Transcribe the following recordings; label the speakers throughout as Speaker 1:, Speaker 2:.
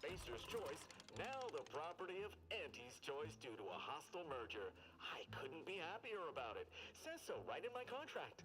Speaker 1: Acer's choice, now the property of Auntie's choice due to a hostile merger. I couldn't be happier about it. Says so right in my contract.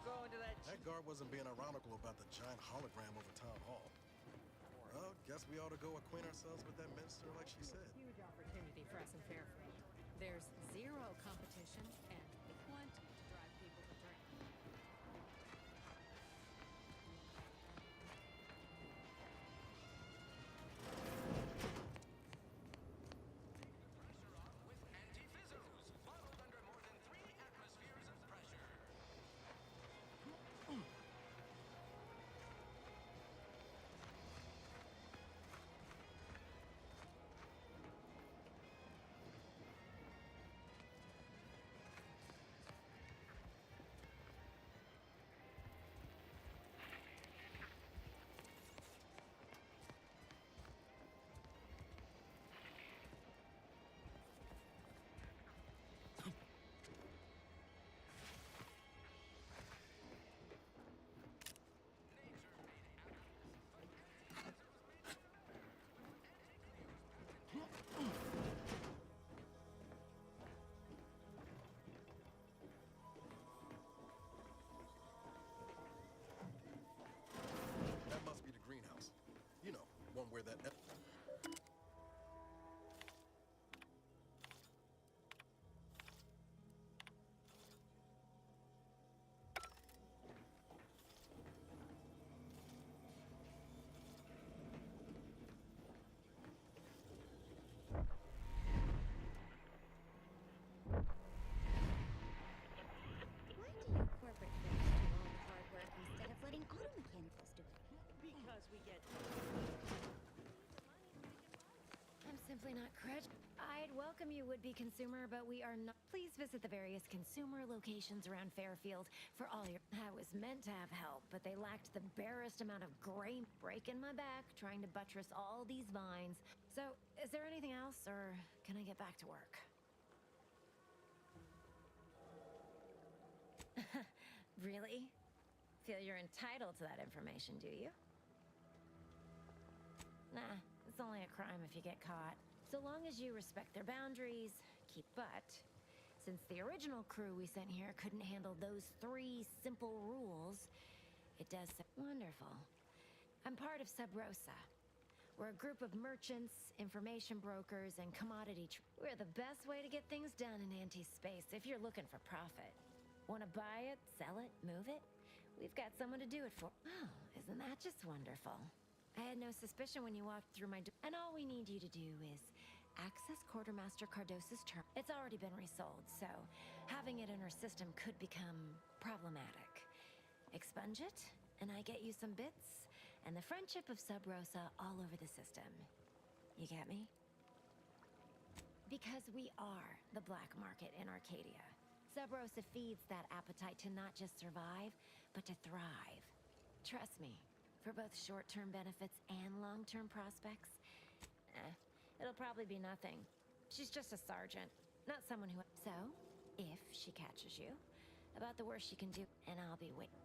Speaker 2: Go into that.
Speaker 3: That guard wasn't being ironical about the giant hologram over town hall. Well, guess we ought to go acquaint ourselves with that minister like she said.
Speaker 4: Huge opportunity for us in Fairfield. There's zero competition and plenty to drive people to drink.
Speaker 3: That must be the greenhouse. You know, one where that...
Speaker 5: Why do you corporate folks do all the hard work instead of letting auto mechanics do it?
Speaker 2: Because we get.
Speaker 6: I'm simply not cred. I'd welcome you, would-be consumer, but we are not. Please visit the various consumer locations around Fairfield for all your. I was meant to have help, but they lacked the barest amount of gray. Breaking my back trying to buttress all these vines. So, is there anything else, or can I get back to work? Really? Feel you're entitled to that information, do you? Nah, it's only a crime if you get caught. So long as you respect their boundaries, but since the original crew we sent here couldn't handle those 3 simple rules, it does wonderful. I'm part of Sub Rosa. We're a group of merchants, information brokers, and we're the best way to get things done in anti-space if you're looking for profit. Want to buy it, sell it, move it? We've got someone to do it for. Oh, isn't that just wonderful? I had no suspicion when you walked through my door. And all we need you to do is access Quartermaster Cardos's term. It's already been resold, so having it in her system could become problematic. Expunge it, and I get you some bits, and the friendship of Sub Rosa all over the system. You get me? Because we are the black market in Arcadia. Sub Rosa feeds that appetite to not just survive, but to thrive. Trust me, for both short-term benefits and long-term prospects, it'll probably be nothing. She's just a sergeant, not someone who... So, if she catches you, about the worst she can do, and I'll be waiting.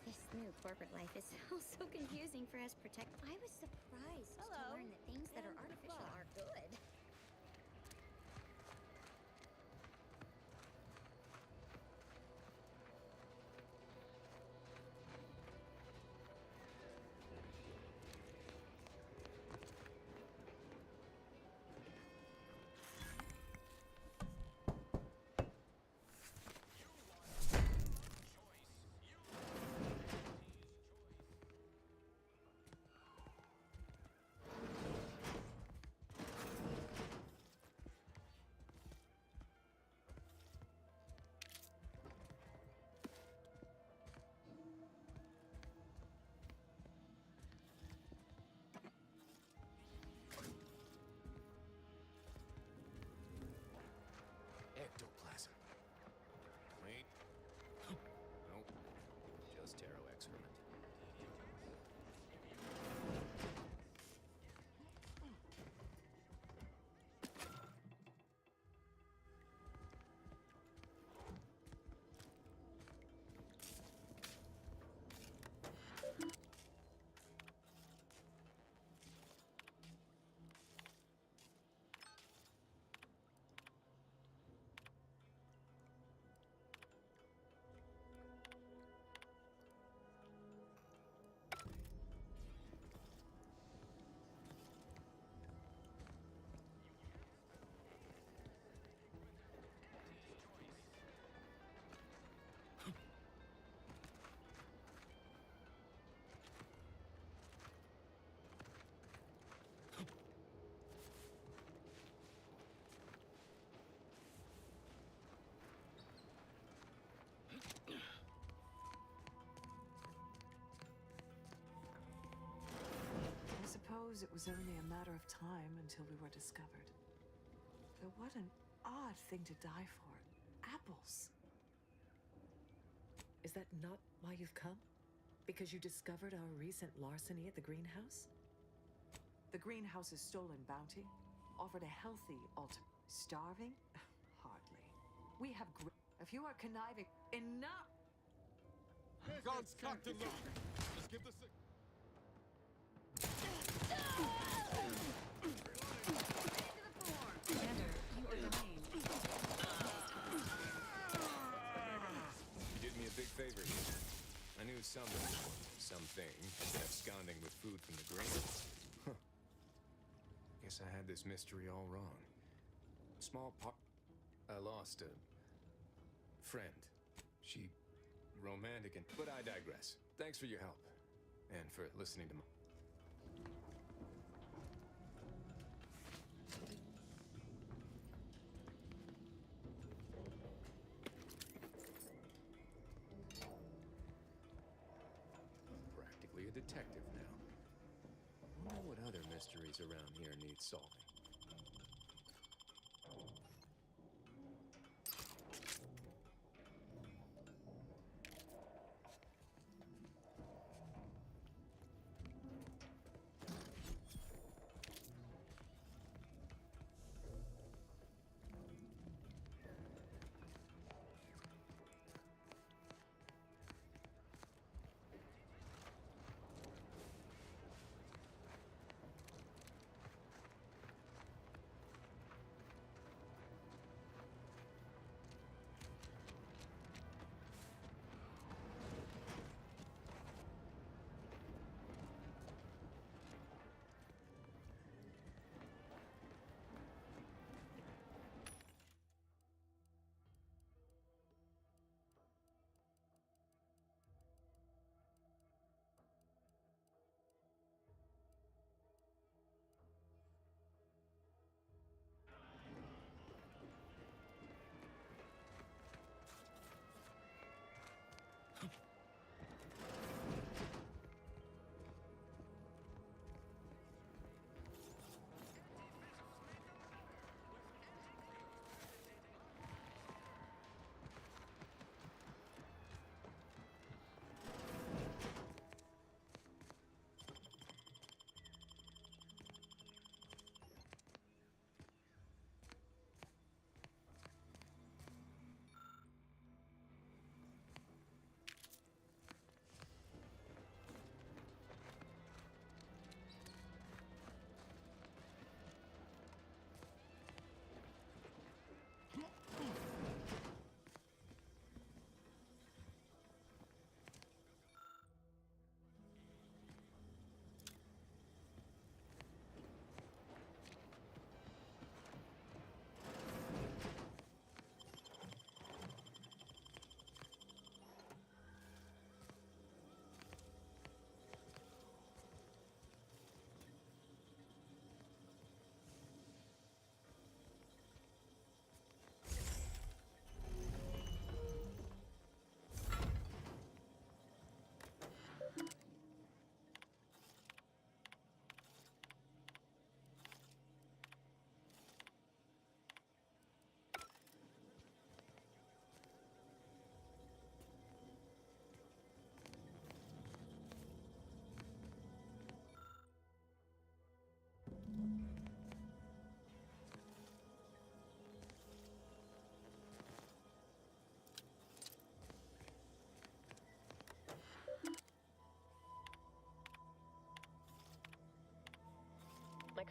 Speaker 5: This new corporate life is so confusing for us I was surprised to
Speaker 2: Hello,
Speaker 5: learn that things that are
Speaker 2: and good
Speaker 5: artificial
Speaker 2: luck.
Speaker 5: are good.
Speaker 7: Ectoplasm. Wait. Nope. Just taro excrement.
Speaker 8: I suppose it was only a matter of time until we were discovered. But what an odd thing to die for. Apples.
Speaker 9: Is that not why you've come? Because you discovered our recent larceny at the greenhouse?
Speaker 8: The greenhouse's stolen bounty offered a healthy alternative. Starving? Hardly. We have if you are conniving, enough!
Speaker 3: God's Captain Luke. Just give the
Speaker 7: You did me a big favor here. I knew somebody, something, absconding with food from the grains. Huh. Guess I had this mystery all wrong. Small part. I lost a friend. She romantic and... But I digress. Thanks for your help. And for listening to my... Practically a detective now. Wonder what other mysteries around here need solving.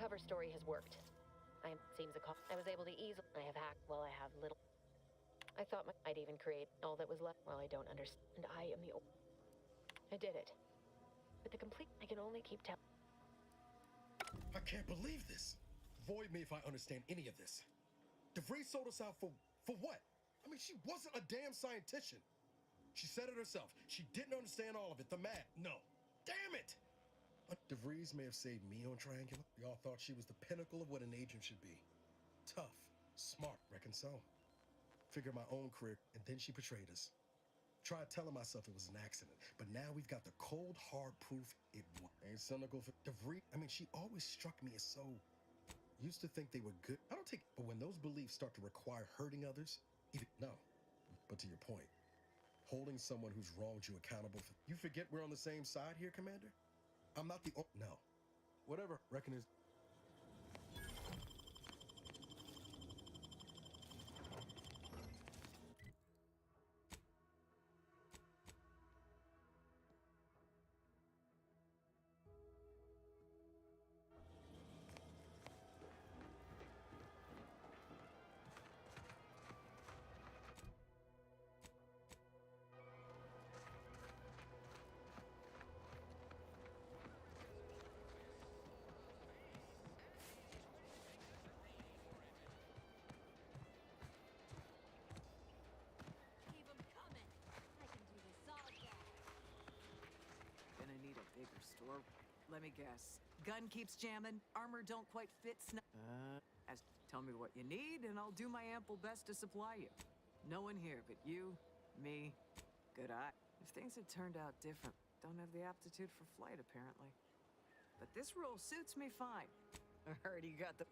Speaker 6: cover story has worked. I was able to easily. I have hacked. Well, I have little. I thought I'd even create all that was left. Well, I don't understand. I am the. I did it. But the complete. I can only keep telling.
Speaker 3: I can't believe this. Void me if I understand any of this. DeVries sold us out for what? I mean, she wasn't a damn scientician. She said it herself. She didn't understand all of it. The math. No. Damn it! DeVries may have saved me on Triangular. Y'all thought she was the pinnacle of what an agent should be. Tough, smart, reckon so. Figured my own career, and then she betrayed us. Tried telling myself it was an accident, but now we've got the cold, hard proof it was. Ain't cynical for DeVries. I mean, she always struck me as so... Used to think they were good. I don't take... But when those beliefs start to require hurting others, even... No. But to your point, holding someone who's wronged you accountable for... You forget we're on the same side here, Commander? I'm not the... No. Whatever. Reckon is...
Speaker 2: Keep 'em coming. I can do this all day.
Speaker 8: Gonna need a bigger store. Let me guess. Gun keeps jamming. Armor don't quite fit. Tell me what you need, and I'll do my ample best to supply you. No one here but you, me, good eye. If things had turned out different, don't have the aptitude for flight, apparently. But this role suits me fine. I heard you got the...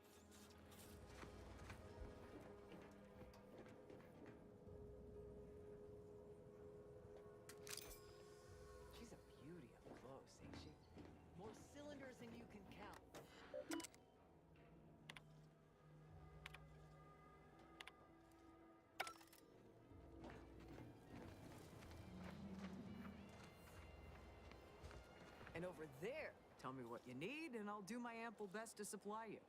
Speaker 8: She's a beauty up close, ain't she? More cylinders than you can count. And over there, tell me what you need, and I'll do my ample best to supply you.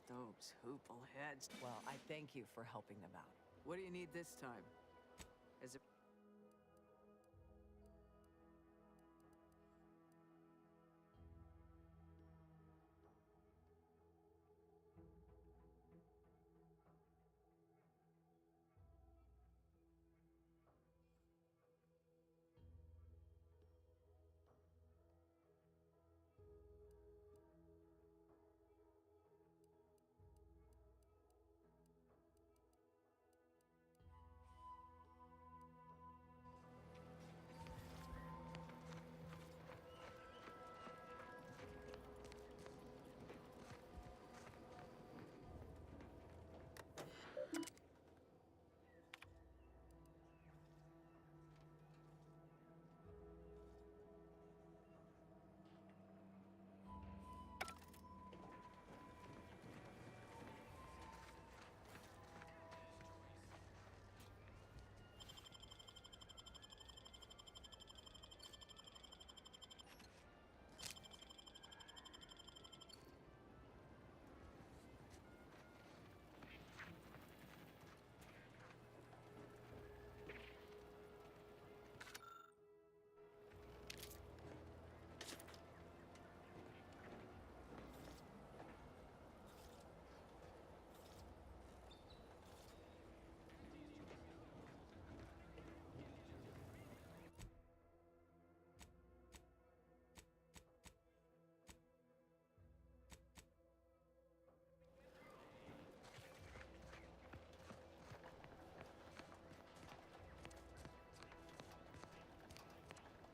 Speaker 8: Those hoople heads. Well, I thank you for helping them out. What do you need this time? Is it...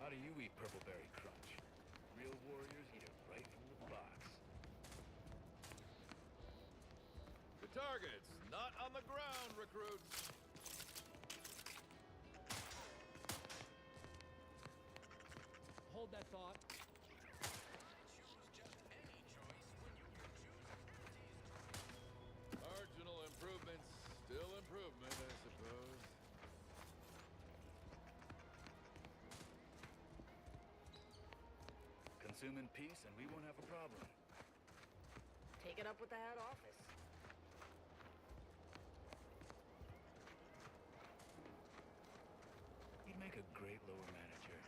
Speaker 1: How do you eat Purpleberry Crunch? Real warriors eat it right from the box.
Speaker 10: The target's not on the ground, recruits.
Speaker 11: Hold that thought.
Speaker 10: Marginal improvements, still improvement, I suppose.
Speaker 12: consume in peace, and we won't have a problem.
Speaker 13: Take it up with the head office.
Speaker 12: You'd make a great lower manager.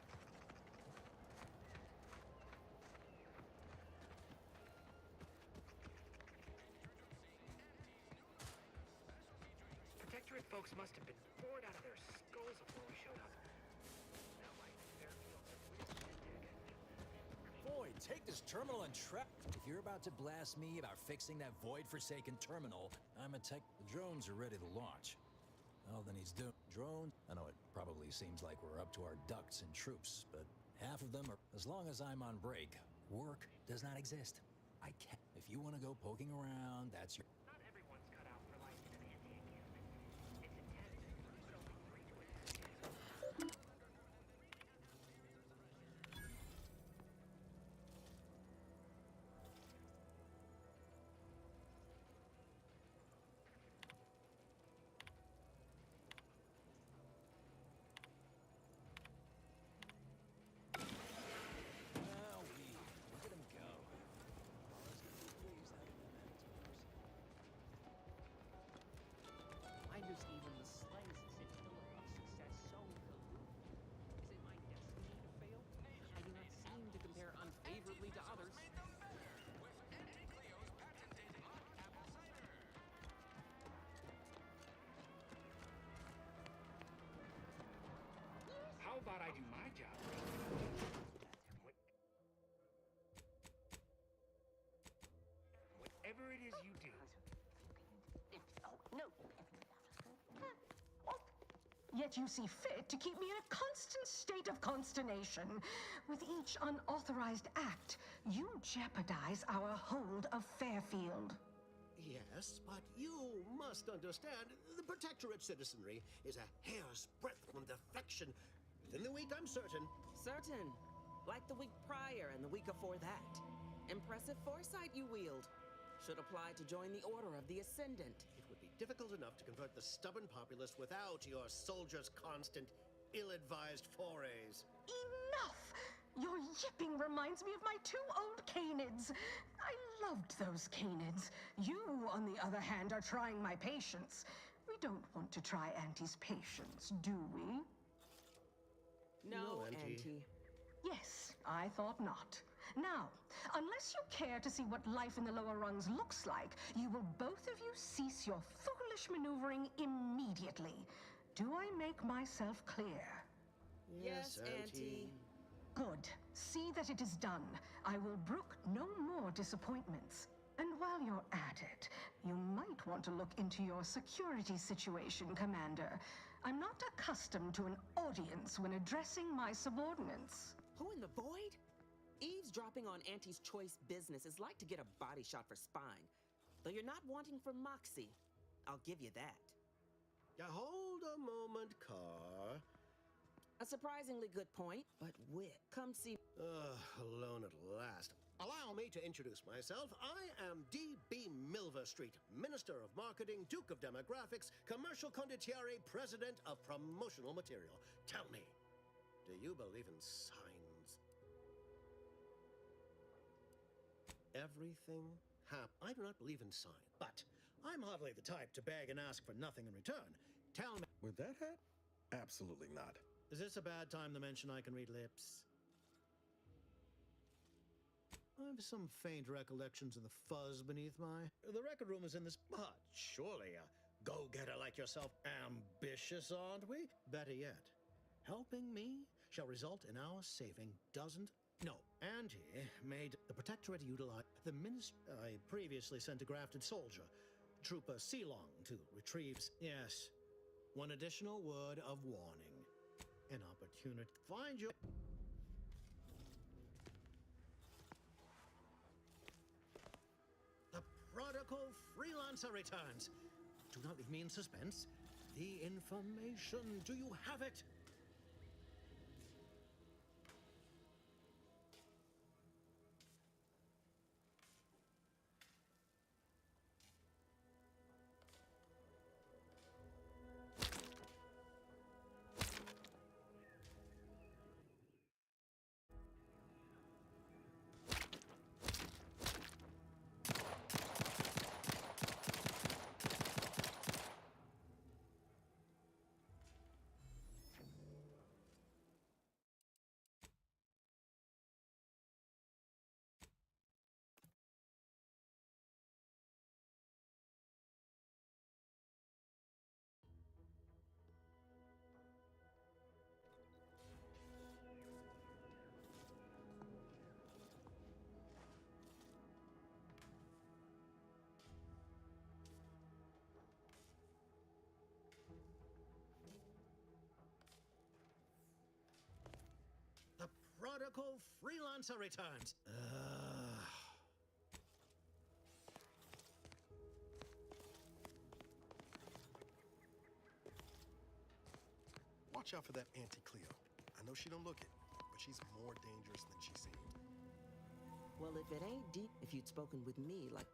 Speaker 13: Protectorate folks must have been bored out of their skulls before we showed up. Now my Fairfields are real shindig.
Speaker 14: Void, take this terminal and trap. If you're about to blast me about fixing that void-forsaken terminal, I'm a tech. The drones are ready to launch. All that needs doing. Drone? I know it probably seems like we're up to our ducks and troops, but half of them are. As long as I'm on break, work does not exist. I can't. If you want to go poking around, that's your.
Speaker 13: Not everyone's cut out for life in an anti-encampment. It's intense, but only free to it.
Speaker 14: Look at him go.
Speaker 11: I just even the slightest scintilla of success so collude. Is it my destiny to fail? I do not seem to compare unfavorably to others.
Speaker 12: How about I do my job? Whatever it is you do.
Speaker 15: No. Yet you see fit to keep me in a constant state of consternation. With each unauthorized act, you jeopardize our hold of Fairfield.
Speaker 16: Yes, but you must understand, the Protectorate citizenry is a hair's breadth from defection. Within the week, I'm certain.
Speaker 13: Certain. Like the week prior and the week before that. Impressive foresight you wield. Should apply to join the Order of the Ascendant.
Speaker 16: It would be difficult enough to convert the stubborn populace without your soldiers' constant, ill-advised forays.
Speaker 15: Enough! Your yipping reminds me of my two old canids. I loved those canids. You, on the other hand, are trying my patience. We don't want to try Auntie's patience, do we?
Speaker 13: No, Auntie.
Speaker 15: Yes, I thought not. Now, unless you care to see what life in the lower rungs looks like, you will both of you cease your foolish maneuvering immediately. Do I make myself clear?
Speaker 13: Yes, Auntie.
Speaker 15: Good. See that it is done. I will brook no more disappointments. And while you're at it, you might want to look into your security situation, Commander. I'm not accustomed to an audience when addressing my subordinates.
Speaker 13: Who in the void? Eavesdropping on Auntie's choice business is like to get a body shot for spying. Though you're not wanting for moxie. I'll give you that.
Speaker 16: Hold a moment, Car.
Speaker 13: A surprisingly good point, but wit. Come see.
Speaker 16: Alone at last. Allow me to introduce myself. I am D.B. Milverstreet, Minister of Marketing, Duke of Demographics, Commercial Condottiere, President of Promotional Material. Tell me, do you believe in signs? Everything happens. I do not believe in signs, but I'm hardly the type to beg and ask for nothing in return. Tell me.
Speaker 3: With that hat? Absolutely not.
Speaker 16: Is this a bad time to mention I can read lips? I have some faint recollections of the fuzz beneath my... The record room is in this... But surely a go-getter like yourself ambitious, aren't we? Better yet, helping me shall result in our saving doesn't... No, Auntie made the Protectorate utilize the ministry... I previously sent a grafted soldier, Trooper Sealong, to retrieve... Yes, one additional word of warning. An opportunity. Find you... The prodigal freelancer returns. Do not leave me in suspense. The information, do you have it? typical freelancer returns.
Speaker 3: Watch out for that Auntie Cleo. I know she don't look it, but she's more dangerous than she seemed.
Speaker 13: Well, if it ain't deep, if you'd spoken with me like...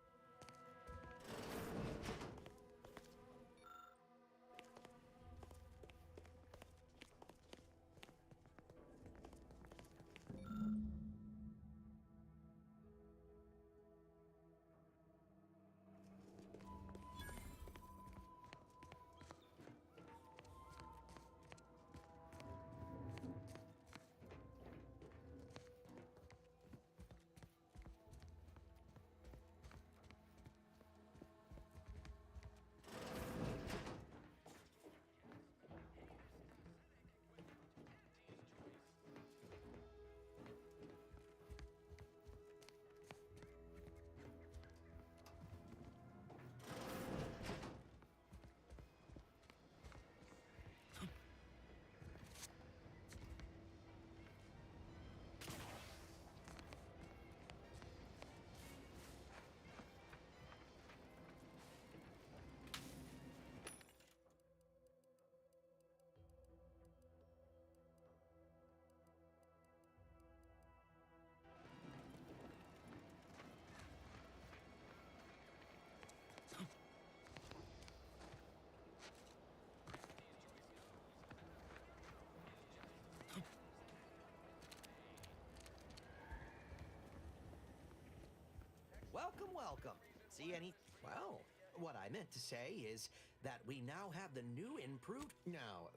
Speaker 17: Welcome, welcome. See any... Well, what I meant to say is that we now have the new improved... Now,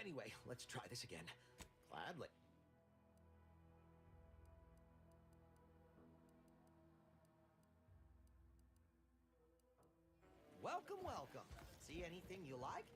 Speaker 17: anyway, let's try this again. Gladly. Welcome, welcome. See anything you like?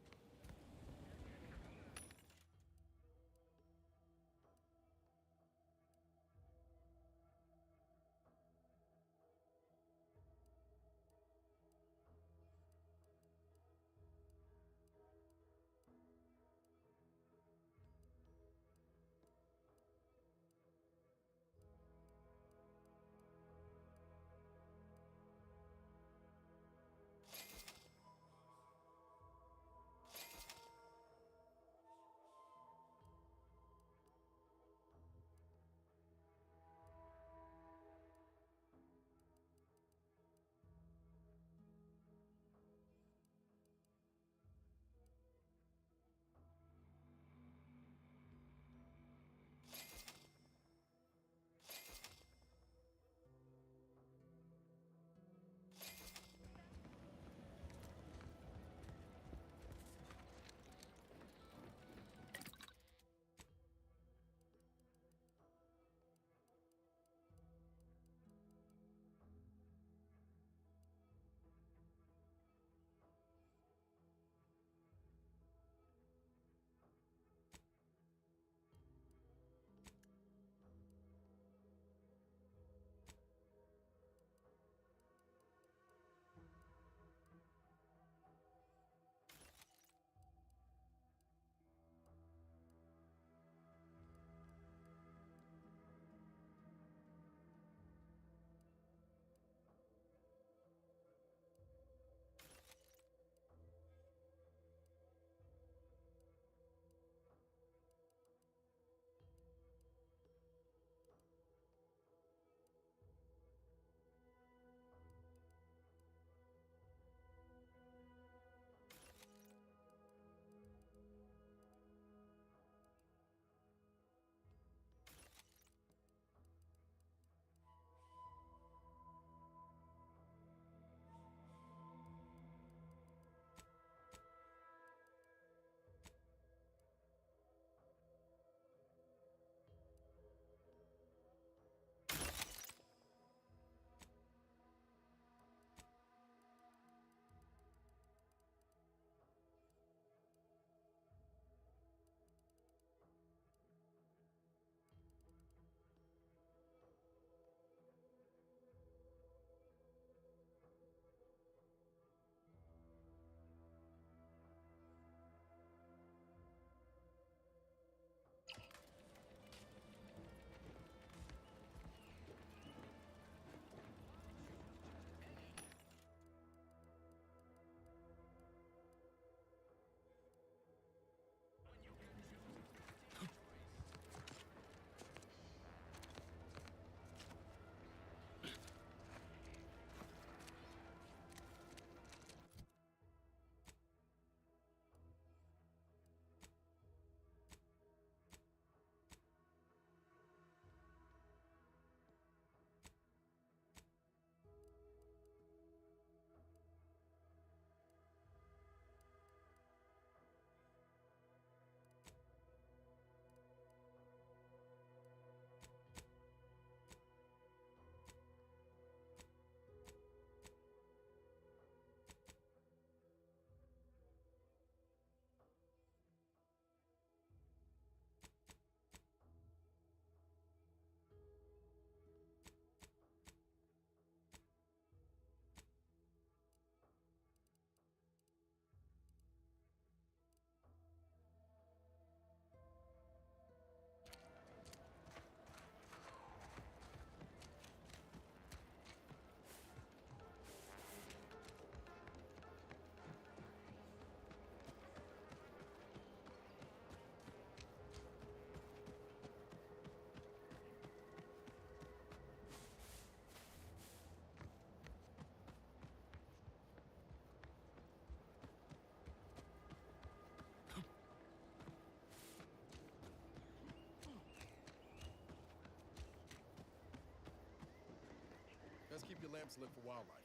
Speaker 3: Best keep your lamps lit for wildlife.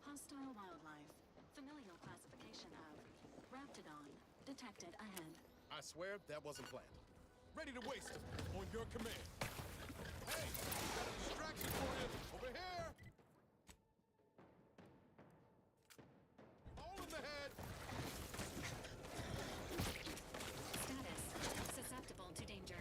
Speaker 18: Hostile wildlife. Familial classification of Raptidon. Detected ahead.
Speaker 3: I swear that wasn't planned. Ready to waste it. On your command. Hey! Got a distraction for you! Over here! All in the head!
Speaker 18: Status. Susceptible to danger.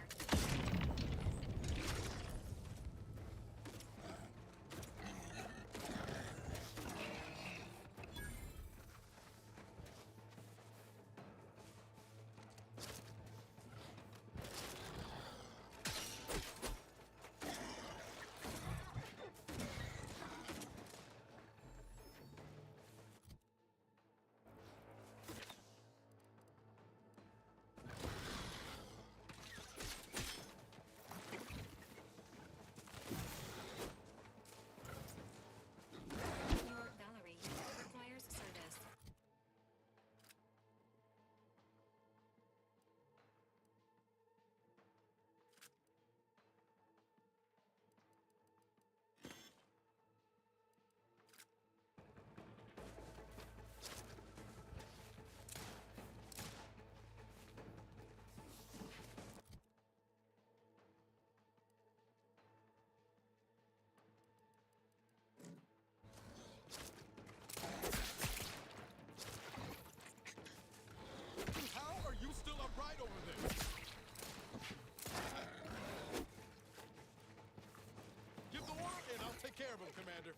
Speaker 3: Take care of him, Commander.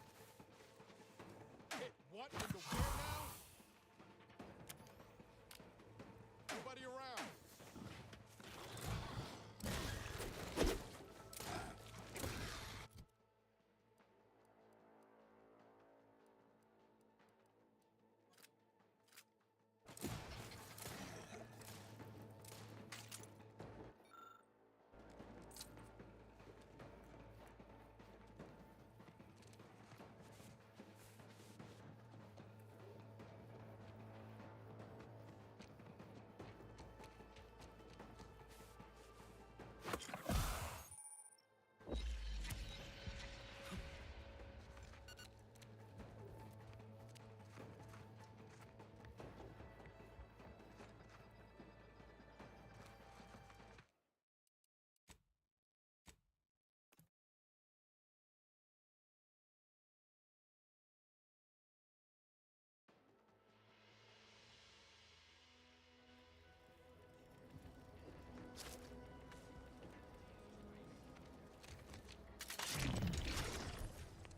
Speaker 3: Hey, what in the world now? Nobody around.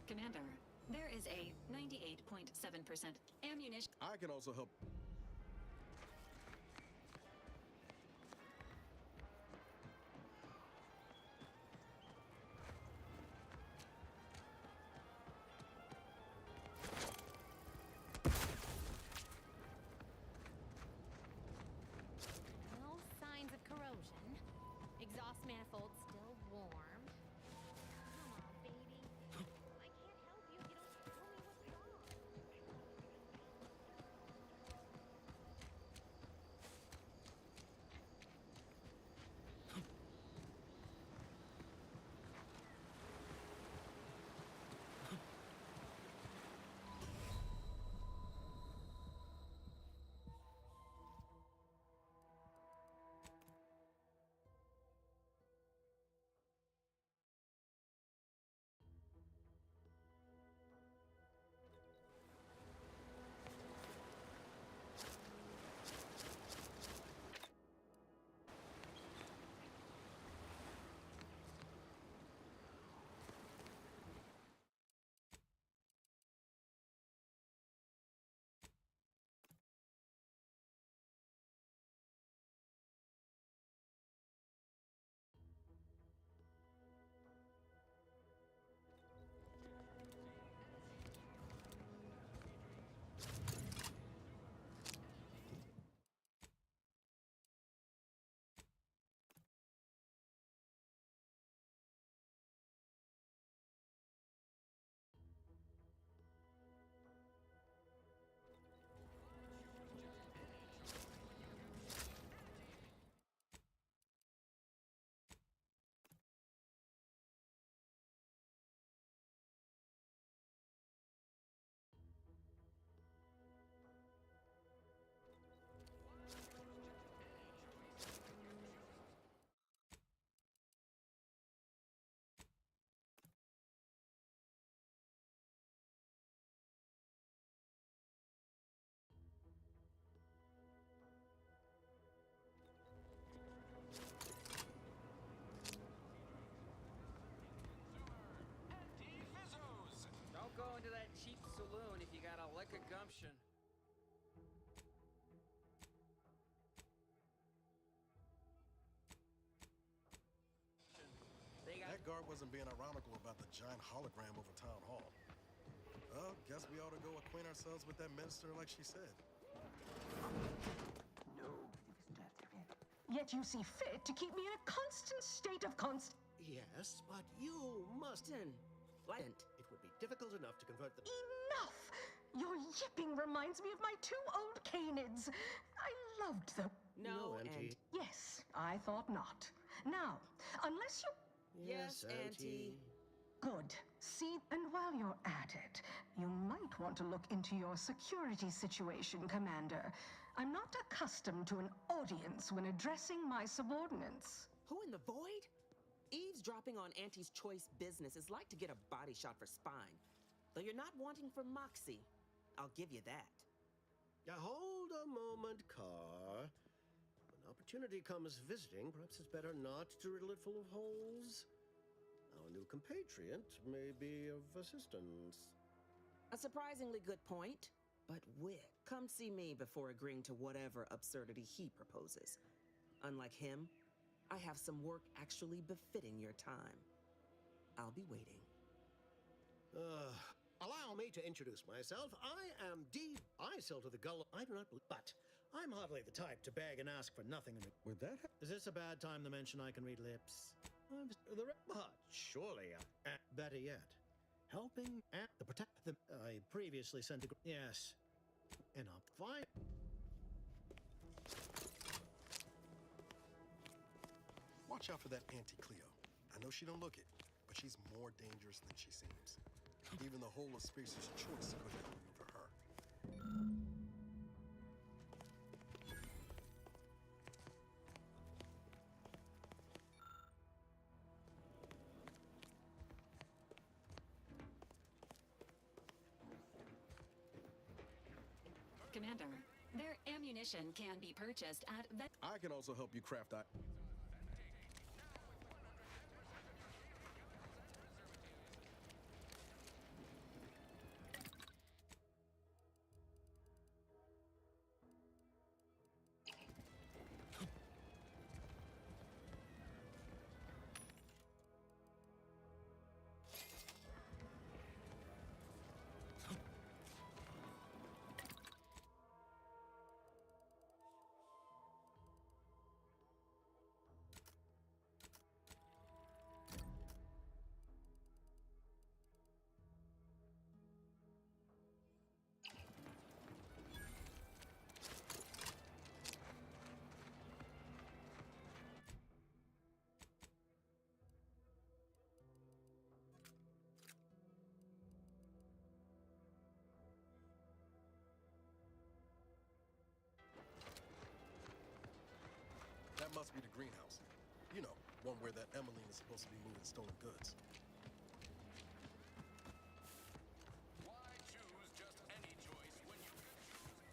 Speaker 18: Commander, there is a 98.7% ammunition.
Speaker 3: I can also help.
Speaker 6: No signs of corrosion. Exhaust manifold still warm. Come on, baby. I can't help you if you don't tell me what's wrong.
Speaker 3: guard wasn't being ironical about the giant hologram over town hall. Well, guess we ought to go acquaint ourselves with that minister like she said.
Speaker 15: Yet you see fit to keep me in a constant state of
Speaker 16: Yes, but you must. It would be difficult enough to convert the.
Speaker 15: Enough! Your yipping reminds me of my two old canids. I loved them.
Speaker 16: No, Auntie.
Speaker 15: Yes, I thought not. Now, unless you.
Speaker 16: Yes, Auntie.
Speaker 15: Good. See, and while you're at it, you might want to look into your security situation, Commander. I'm not accustomed to an audience when addressing my subordinates.
Speaker 13: Who in the void? Eavesdropping on Auntie's choice business is like to get a body shot for spine. Though you're not wanting for Moxie. I'll give you that.
Speaker 16: Hold a moment, Car. When opportunity comes visiting, perhaps it's better not to riddle it full of holes. Our new compatriot may be of assistance.
Speaker 13: A surprisingly good point. But Wick, come see me before agreeing to whatever absurdity he proposes. Unlike him, I have some work actually befitting your time. I'll be waiting.
Speaker 16: Allow me to introduce myself. I am D. I sell to the gull. I do not believe, but I'm hardly the type to beg and ask for nothing.
Speaker 3: Would that
Speaker 16: Is this a bad time to mention I can read lips? But surely, better yet, helping at the protect them. I previously sent a. Yes. And I'm fine.
Speaker 3: Watch out for that Auntie Cleo. I know she don't look it, but she's more dangerous than she seems. Even the whole of Spacer's choice couldn't outmaneuver her.
Speaker 18: Commander, their ammunition can be purchased at the...
Speaker 3: I can also help you craft that. That must be the greenhouse. You know, one where that Emmeline is supposed to be moving stolen goods.
Speaker 10: Why choose just any choice when you can choose?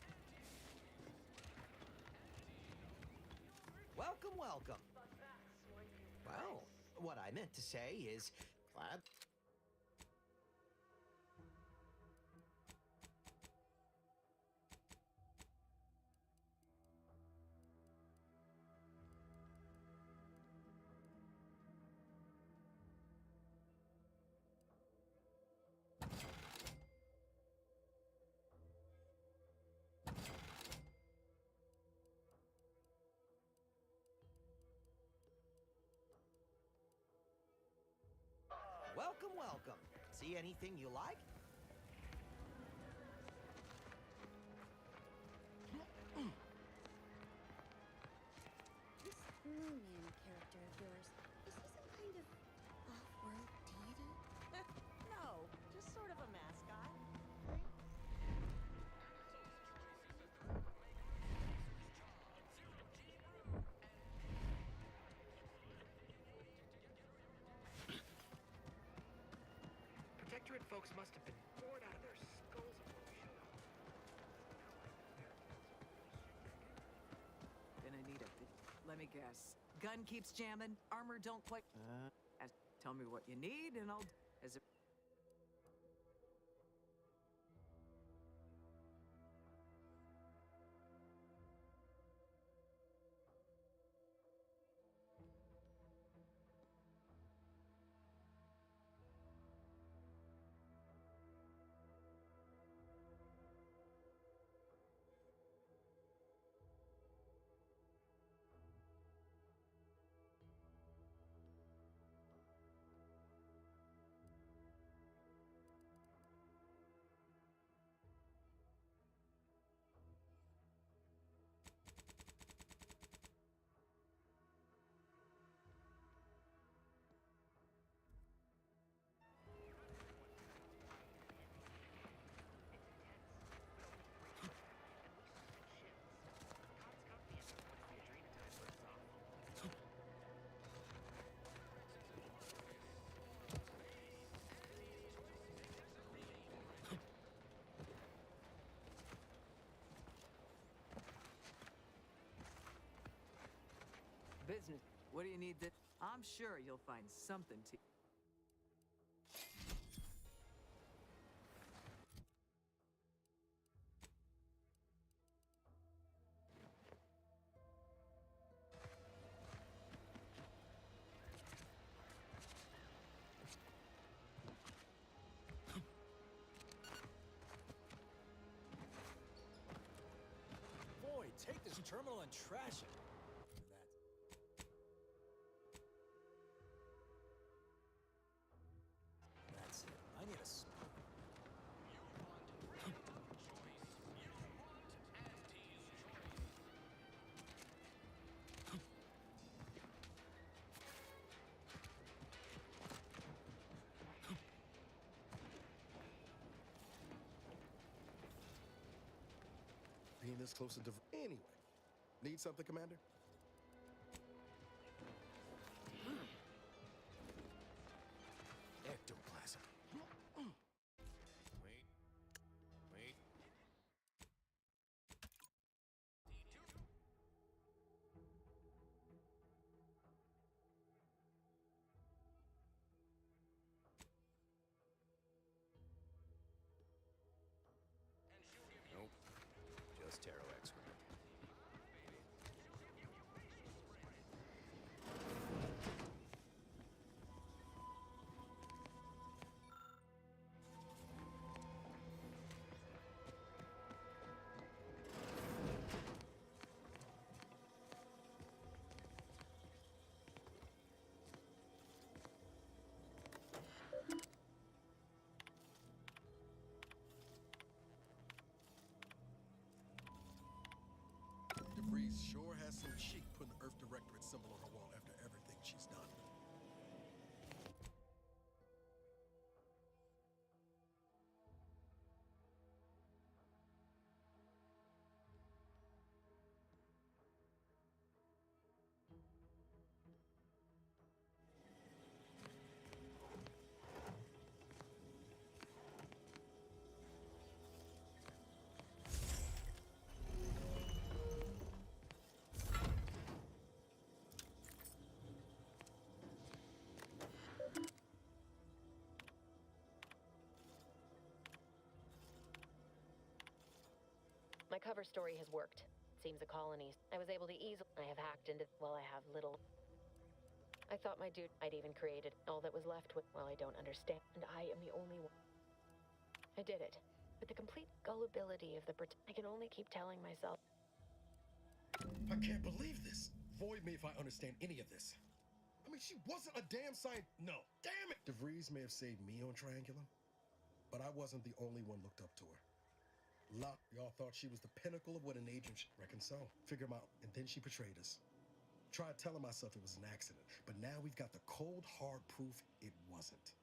Speaker 17: Welcome, welcome. Well, what I meant to say is, glad. Welcome, welcome. See anything you like?
Speaker 5: This Moonman character of yours, is he some kind of off-world deity?
Speaker 2: No, just sort of a mascot.
Speaker 12: Protectorate folks must have been bored out of their skulls.
Speaker 8: Gonna need a bit. Let me guess. Gun keeps jamming. Armor don't quite. Tell me what you need, and I'll. As a. business. What do you need that? I'm sure you'll find something to.
Speaker 14: Boy, take this terminal and trash it. That's it. I need a spoon.
Speaker 3: Being this close to anyway. Need something, Commander?
Speaker 7: Ectoplasm. Wait. Wait. Nope. Just Taro excrement.
Speaker 3: DeVries sure has some cheek putting the Earth Directorate symbol on her wall after everything she's done.
Speaker 19: My cover story has worked. Seems the colonies. I was able to easily. I have hacked into. Well, I have little. I thought my dude I'd even created all that was left with. Well, I don't understand, and I am the only one. I did it with the complete gullibility of the. I can only keep telling myself.
Speaker 3: I can't believe this. Void me if I understand any of this. I mean, she wasn't a damn scientist. No, damn it. DeVries may have saved me on Triangulum, but I wasn't the only one looked up to her. Y'all thought she was the pinnacle of what an agent should reckon so. Figure 'em out, and then she betrayed us. Tried telling myself it was an accident, but now we've got the cold, hard proof it wasn't.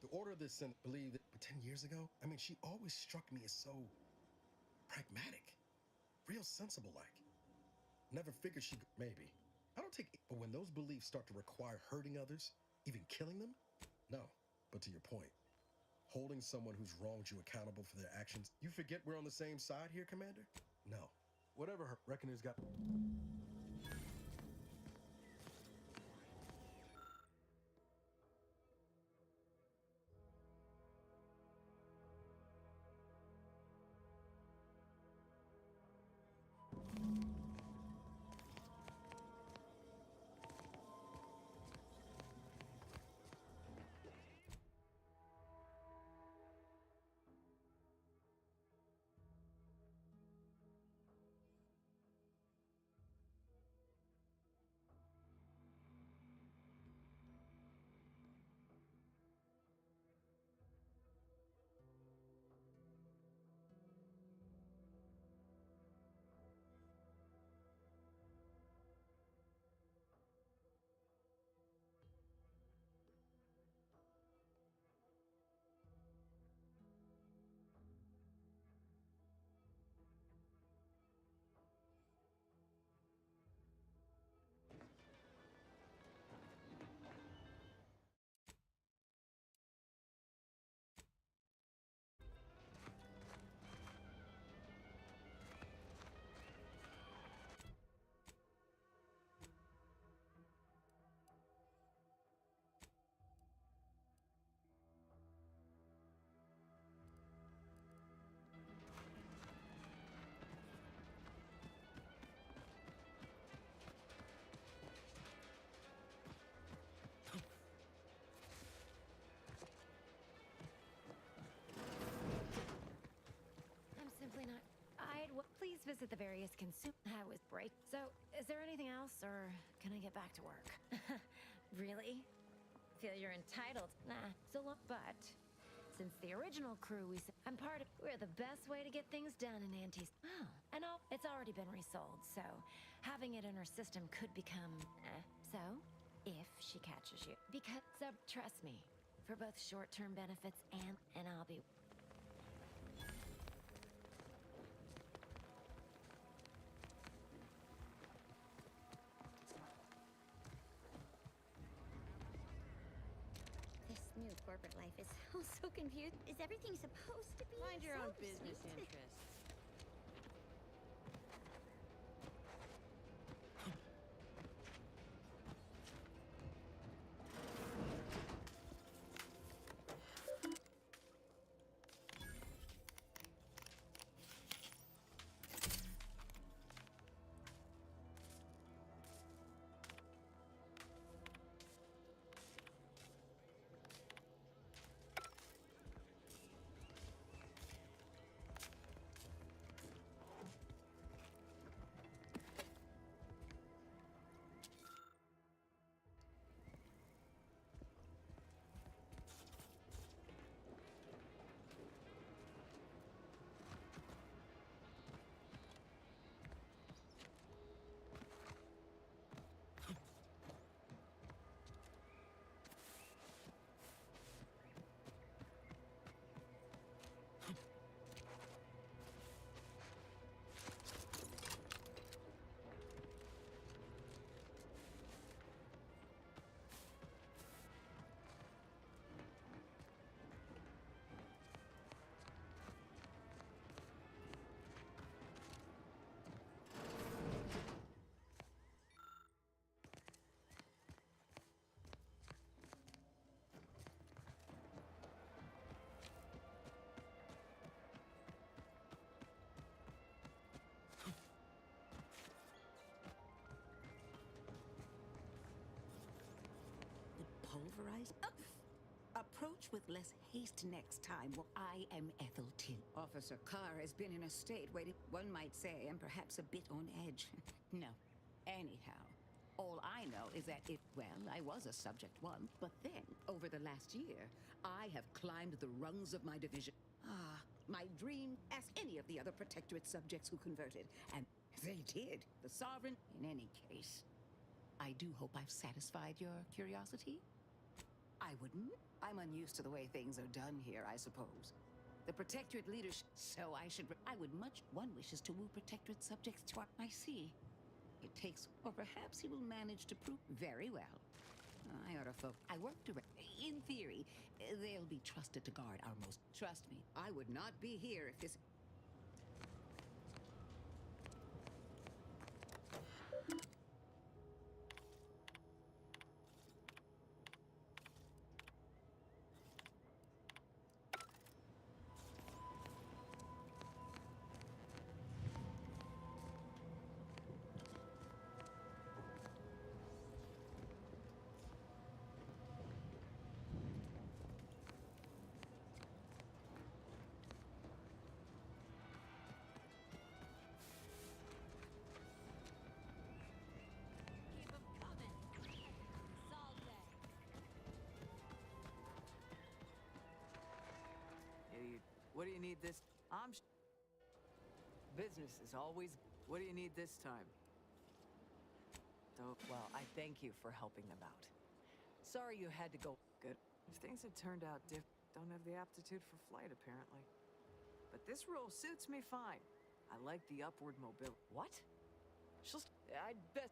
Speaker 3: The order of this and believe that 10 years ago, I mean, she always struck me as so pragmatic, real sensible like. Never figured she maybe. I don't take, but when those beliefs start to require hurting others, even killing them, no. But to your point, holding someone who's wronged you accountable for their actions. You forget we're on the same side here, Commander? No. Whatever her reckoner's got.
Speaker 6: at the various I was break. So, is there anything else, or can I get back to work? Really? Feel you're entitled? Nah, so look, but since the original crew I'm part of, we're the best way to get things done in Auntie's. Oh, and it's already been resold, so having it in her system could become, So, if she catches you, because, trust me, for both short-term benefits and I'll be.
Speaker 5: New corporate life is so confused. Is everything supposed to be
Speaker 2: Mind your
Speaker 5: so
Speaker 2: own business
Speaker 5: sweet?
Speaker 2: interests.
Speaker 20: Pulverized? Approach with less haste next time. Well, I am Ethel Till. Officer Carr has been in a state waiting, one might say, and perhaps a bit on edge. No. Anyhow, all I know is that I was a subject once, but then, over the last year, I have climbed the rungs of my division. My dream, ask any of the other Protectorate subjects who converted, and they did. The Sovereign, in any case. I do hope I've satisfied your curiosity. I wouldn't. I'm unused to the way things are done here, I suppose. The Protectorate leadership, so I would much. One wishes to woo Protectorate subjects to our. I see. It takes, or perhaps he will manage to prove very well. I ought to I work directly. In theory, they'll be trusted to guard our most. Trust me, I would not be here if this.
Speaker 8: What do you need this? Business is always. What do you need this time? Oh, well, I thank you for helping them out. Sorry you had to go. Good. If things had turned out different, don't have the aptitude for flight, apparently. But this role suits me fine. I like the upward mobility. What? I'd bet.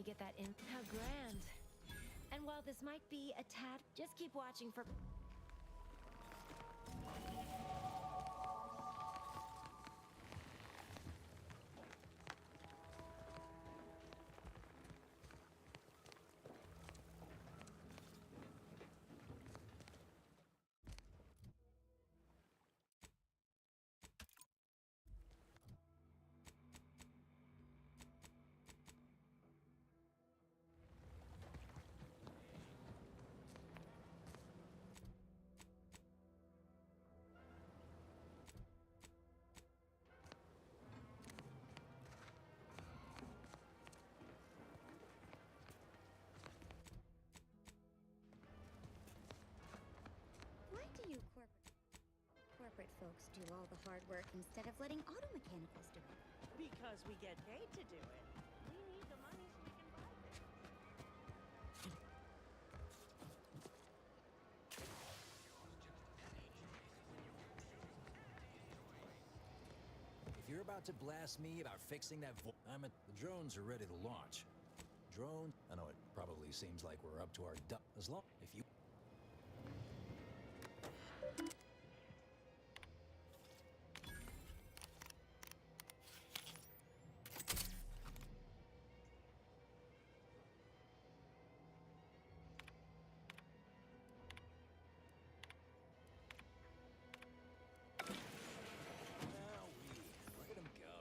Speaker 6: get that in. How grand. And while this might be a tad, just keep watching for...
Speaker 5: Why do you corporate folks do all the hard work instead of letting auto mechanicals do it?
Speaker 21: Because we get paid to do it. We need the money so we can buy things.
Speaker 14: If you're about to blast me about fixing that the drones are ready to launch. Drone? I know it probably seems like we're up to our as long if you... Look at him go.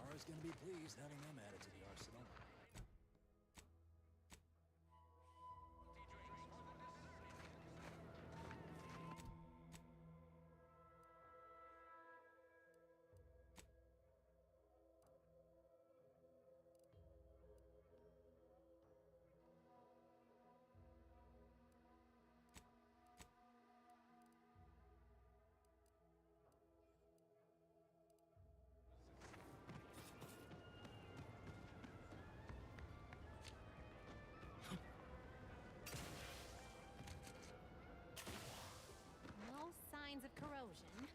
Speaker 14: Car's gonna be pleased having them added to the arsenal.
Speaker 4: No signs of corrosion.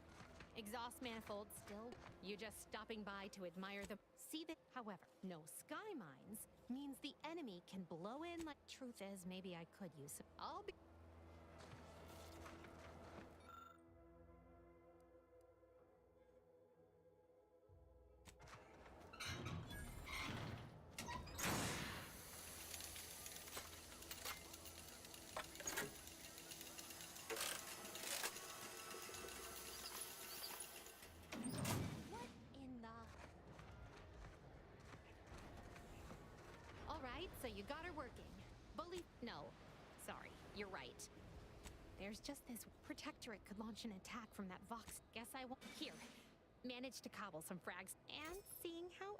Speaker 4: Exhaust manifold still. You just stopping by to admire the... See that? However, no sky mines means the enemy can blow in like... Truth is, maybe I could use some... I'll be... What in the... All right, so you got her working. Bully... No. Sorry, you're right. There's just this protectorate could launch an attack from that Vox. Guess I won't... Here. Managed to cobble some frags. And seeing how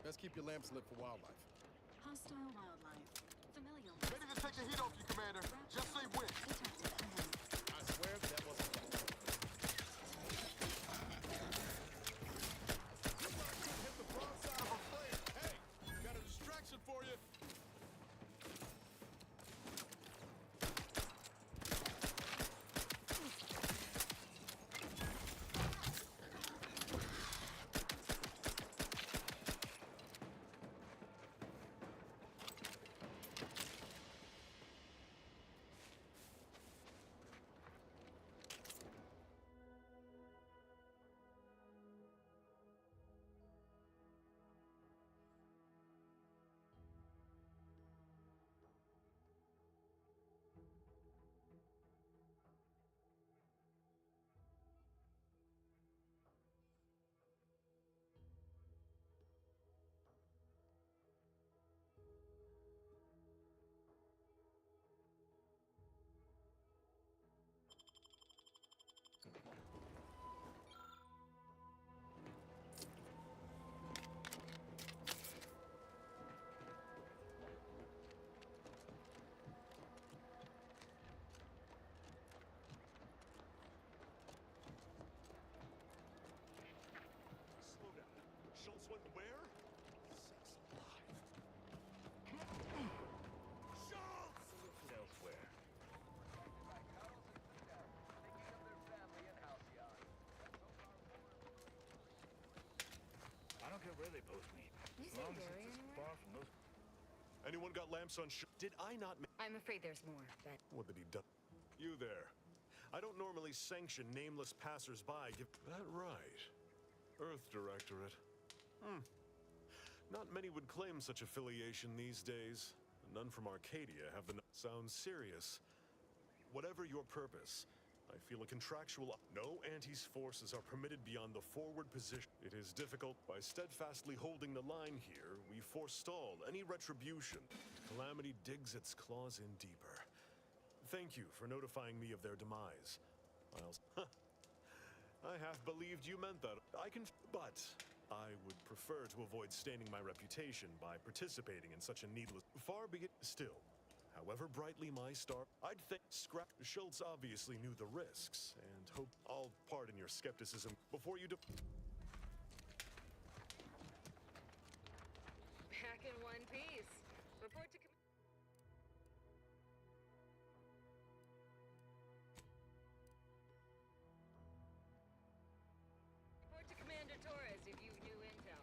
Speaker 3: Best keep your lamps lit for wildlife.
Speaker 18: Hostile wildlife. Familial.
Speaker 3: Ready to take the heat off you, Commander. Just say when. I swear that wasn't me. Hit the broadside of a flame. Hey, got a distraction for you.
Speaker 10: long as it's far from those. Anyone got lamps on Did I not
Speaker 19: I'm afraid there's more, but...
Speaker 10: What did he do? You there. I don't normally sanction nameless passers-by. That right. Earth Directorate. Not many would claim such affiliation these days. None from Arcadia have the... Sounds serious. Whatever your purpose, I feel a contractual... No Anti's forces are permitted beyond the forward position. It is difficult. By steadfastly holding the line here, we forestall any retribution. Calamity digs its claws in deeper. Thank you for notifying me of their demise. I half believed you meant that. But I would prefer to avoid staining my reputation by participating in such a needless... Far be it still. However brightly my star, I'd think Schultz obviously knew the risks, and hope I'll pardon your skepticism before you
Speaker 19: Back in one piece. Report to... Report to Commander Torres if you've new intel.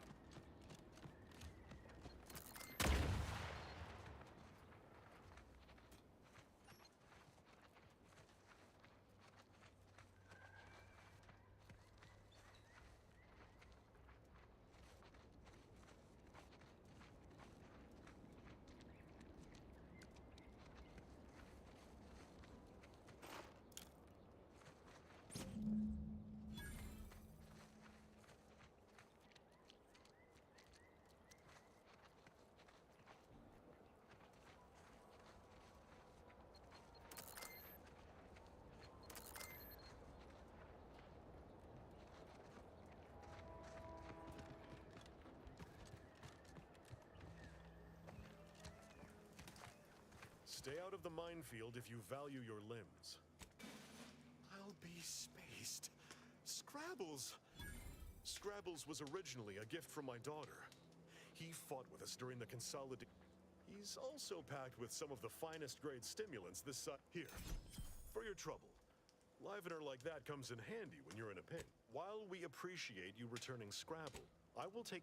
Speaker 10: Stay out of the minefield if you value your limbs. I'll be spaced. Scrabbles! Scrabbles was originally a gift from my daughter. He fought with us during the consolidation. He's also packed with some of the finest grade stimulants this side. Here, for your trouble. Livener like that comes in handy when you're in a pinch. While we appreciate you returning Scrabble, I will take...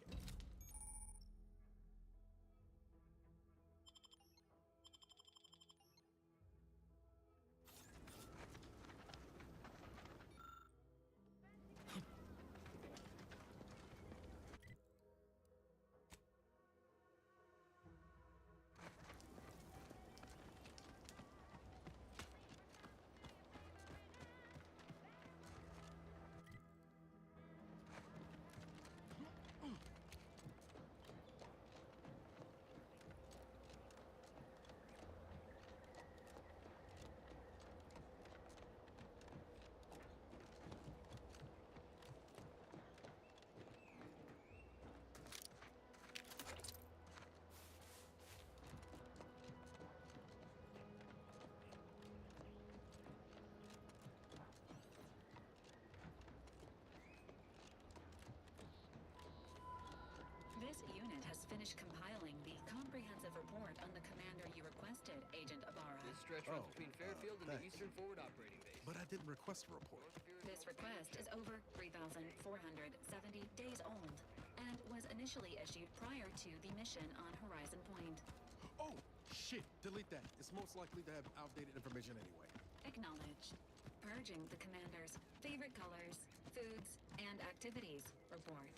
Speaker 18: This unit has finished compiling the comprehensive report on the commander you requested, Agent Ibarra.
Speaker 9: This stretch runs between Fairfield and the Eastern Forward Operating Base.
Speaker 22: But I didn't request a report.
Speaker 18: This request is over 3,470 days old and was initially issued prior to the mission on Horizon Point.
Speaker 22: Oh, shit! Delete that. It's most likely to have outdated information anyway.
Speaker 18: Acknowledged. Purging the commander's favorite colors, foods, and activities report.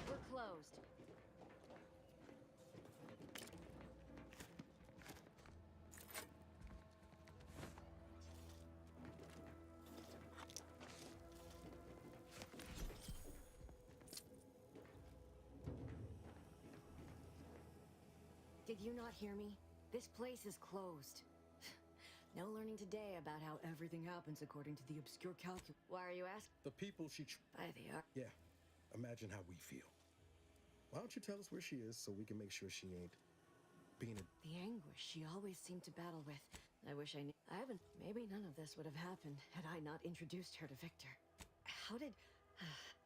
Speaker 19: We're closed.
Speaker 23: Did you not hear me? This place is closed. No learning today about how everything happens according to the obscure calculus. Why are you asking?
Speaker 3: The people she...
Speaker 23: By the art.
Speaker 3: Yeah, imagine how we feel. Why don't you tell us where she is so we can make sure she ain't being a...
Speaker 23: The anguish she always seemed to battle with. I wish I knew. I haven't. Maybe none of this would have happened had I not introduced her to Victor. How did...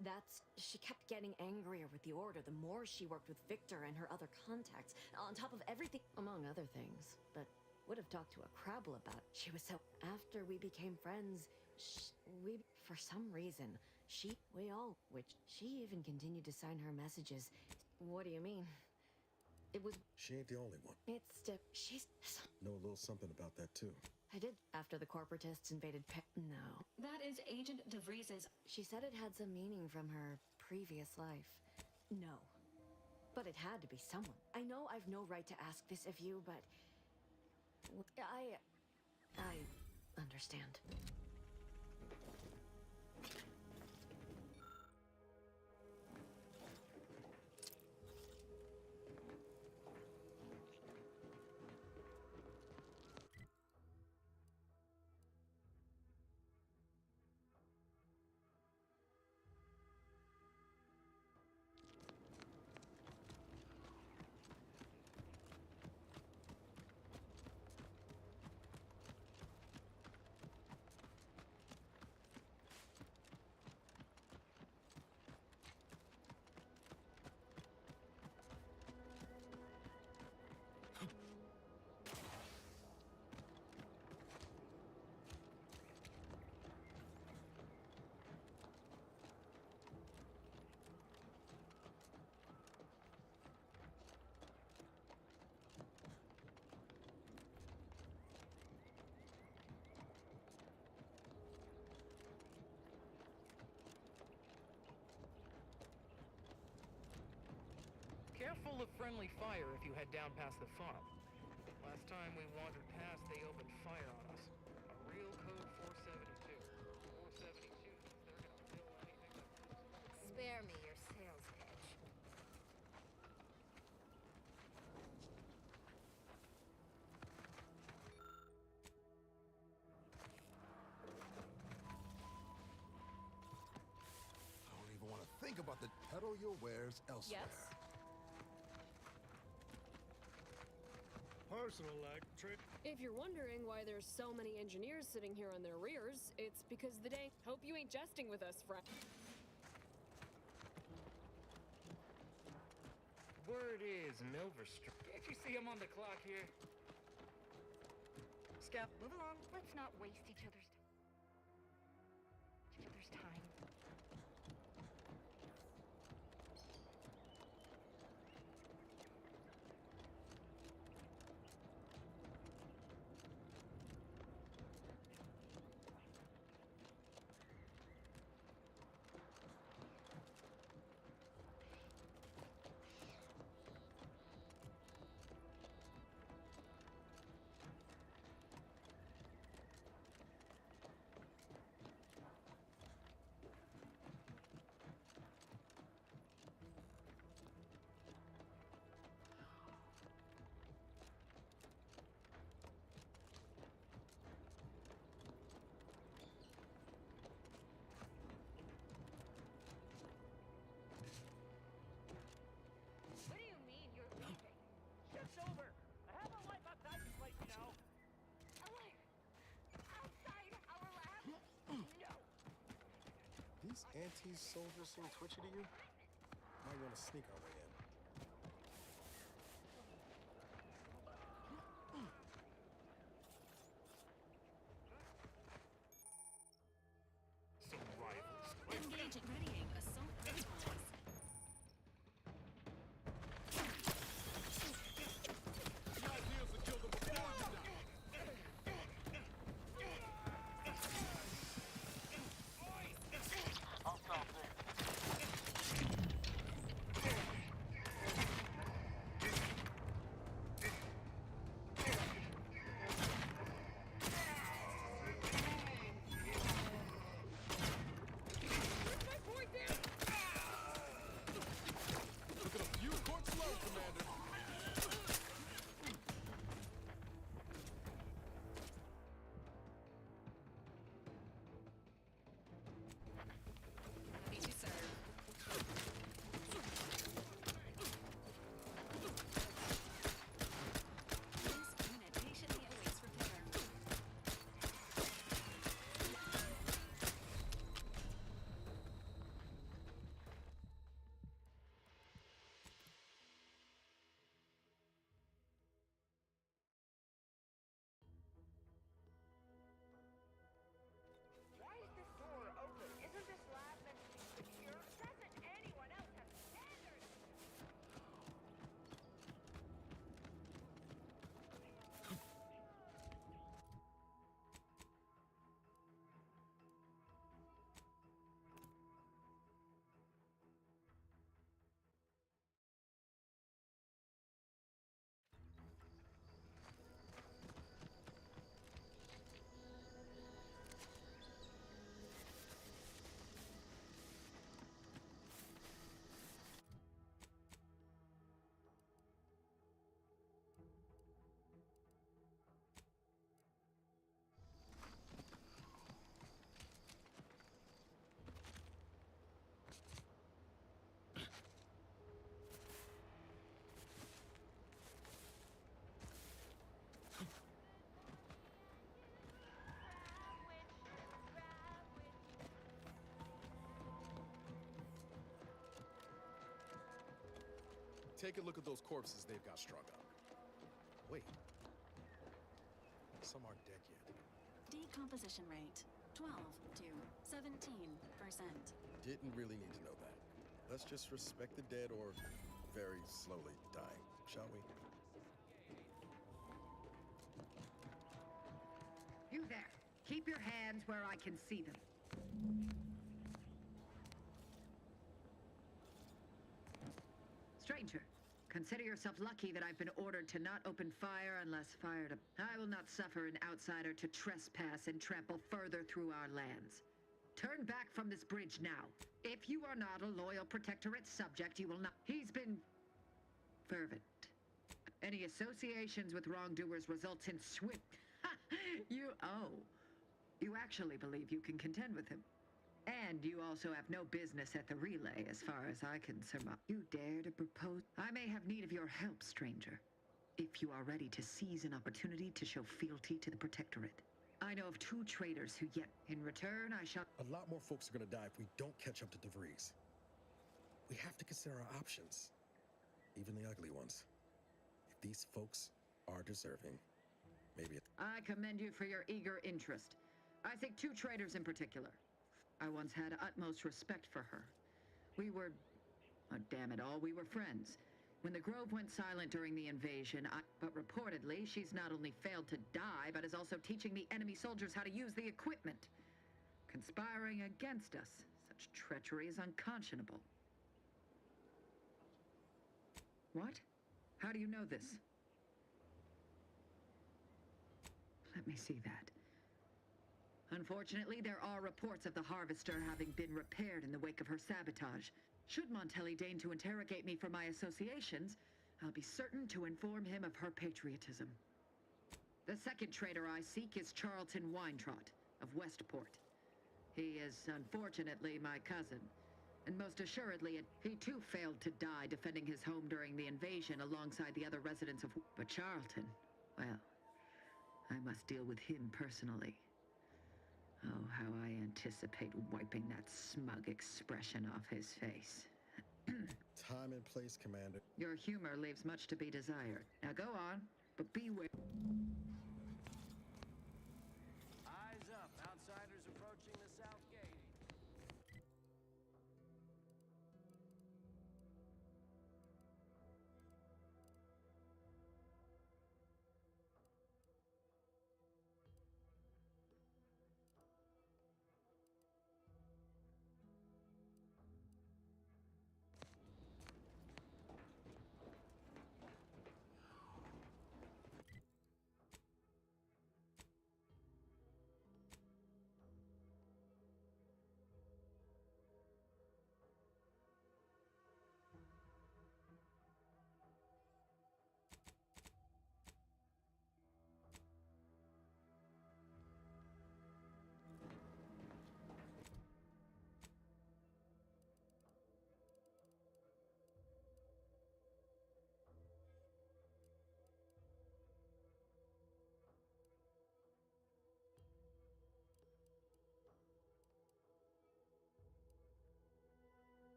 Speaker 23: That's... She kept getting angrier with the Order the more she worked with Victor and her other contacts, on top of everything, among other things. But would have talked to a Crabble about. She was so. After we became friends, for some reason, she even continued to sign her messages. What do you mean? It was.
Speaker 3: She ain't the only one.
Speaker 23: She's.
Speaker 3: Know a little something about that too.
Speaker 23: I did after the corporatists invaded No.
Speaker 18: That is Agent DeVries's.
Speaker 23: She said it had some meaning from her previous life. No. But it had to be someone. I know I've no right to ask this of you, but I understand.
Speaker 12: Careful of friendly fire if you head down past the farm. Last time we wandered past, they opened fire on us. A real code 472. 472 means they're gonna kill anything that moves.
Speaker 4: Spare me your sales pitch.
Speaker 22: I don't even want to think about the peddle your wares elsewhere.
Speaker 4: Yes?
Speaker 1: Personal trick.
Speaker 11: If you're wondering why there's so many engineers sitting here on their rears, it's because the day. Hope you ain't jesting with us, friend.
Speaker 12: Word is Milverstrom. Can't you see I'm on the clock here?
Speaker 5: Scout, move along. Let's not waste each other's time.
Speaker 21: What do you mean you're leaving? Shift's over. I have a life outside this place, you know.
Speaker 5: A life outside our lab? No.
Speaker 3: These anti-soldiers seem twitchy to you? Might want to sneak our way in.
Speaker 12: Some rivals.
Speaker 18: Engage readying assault vehicles.
Speaker 22: The idea is to kill them before you die.
Speaker 1: I'll stop there.
Speaker 22: take a look at those corpses they've got strung up. Wait. Some aren't dead yet.
Speaker 18: Decomposition rate 12 to 17%.
Speaker 22: Didn't really need to know that. Let's just respect the dead or very slowly dying, shall we?
Speaker 1: You there. Keep your hands where I can see them. Stranger, consider yourself lucky that I've been ordered to not open fire unless fired up. I will not suffer an outsider to trespass and trample further through our lands. Turn back from this bridge now. If you are not a loyal Protectorate subject, you will not. He's been fervent. Any associations with wrongdoers results in swift. You actually believe you can contend with him. And you also have no business at the relay, as far as I can surmise. You dare to propose? I may have need of your help, stranger. If you are ready to seize an opportunity to show fealty to the Protectorate. I know of 2 traitors who yet, in return, I shall...
Speaker 22: A lot more folks are gonna die if we don't catch up to DeVries. We have to consider our options. Even the ugly ones. If these folks are deserving, maybe...
Speaker 1: I commend you for your eager interest. I think 2 traitors in particular. I once had utmost respect for her. We were... oh, damn it all, we were friends. When the Grove went silent during the invasion, but reportedly, she's not only failed to die, but is also teaching the enemy soldiers how to use the equipment. Conspiring against us. Such treachery is unconscionable. What? How do you know this? Let me see that. Unfortunately, there are reports of the Harvester having been repaired in the wake of her sabotage. Should Montelli deign to interrogate me for my associations, I'll be certain to inform him of her patriotism. The second traitor I seek is Charlton Weintraut of Westport. He is, unfortunately, my cousin, and most assuredly, he too failed to die defending his home during the invasion alongside the other residents of... But Charlton, well, I must deal with him personally. Oh, how I anticipate wiping that smug expression off his face.
Speaker 22: Time and place, Commander.
Speaker 1: Your humor leaves much to be desired. Now go on, but beware.
Speaker 13: Eyes up, outsiders approaching the south gate.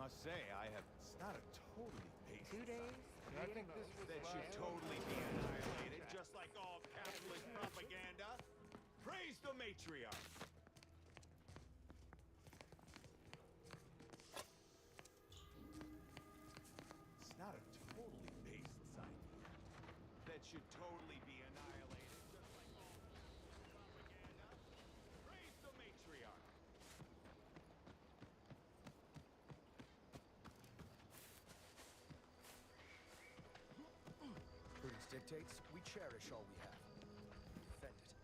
Speaker 15: Must say, I have. It's not a totally basic.
Speaker 8: 2 days?
Speaker 15: I think this was that should totally be annihilated, just like all capitalist propaganda. Praise the matriarch. It's not a totally baseless idea. That should totally be annihilated, just like all propaganda. Praise the matriarch.
Speaker 13: Prudence dictates we cherish all we have. Defend it.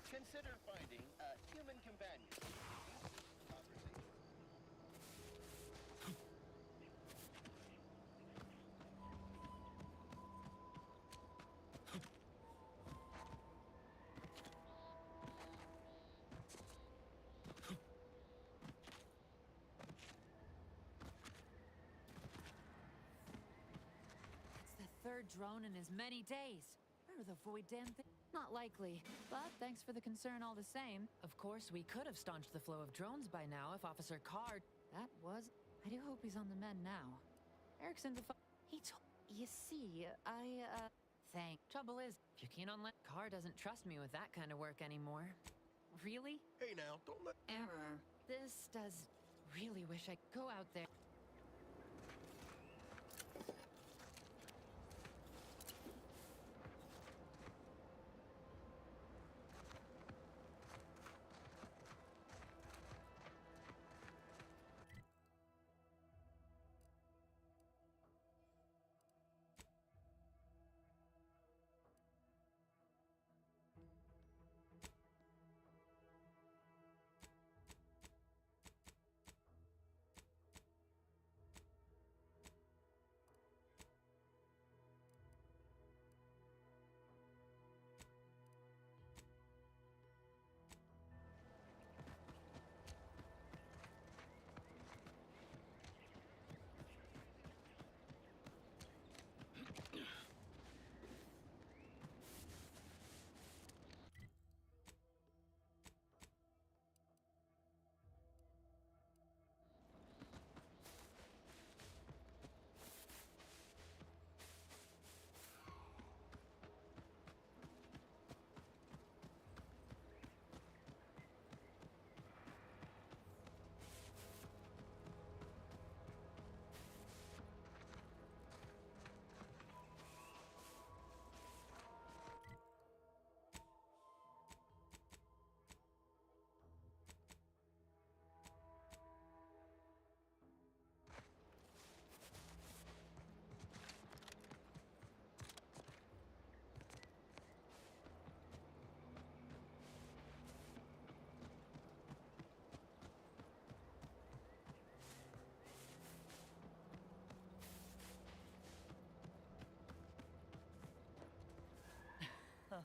Speaker 16: Consider finding a human companion.
Speaker 8: It's the third drone in as many days. Where are the void damn thing? Not likely, but thanks for the concern all the same. Of course, we could have staunched the flow of drones by now if Officer Carr... That was... I do hope he's on the mend now. Erickson's a He told... You see, Trouble is, if you're keen on Carr doesn't trust me with that kind of work anymore. Really?
Speaker 3: Hey now, don't let...
Speaker 8: Error. This does... Really wish I could go out there.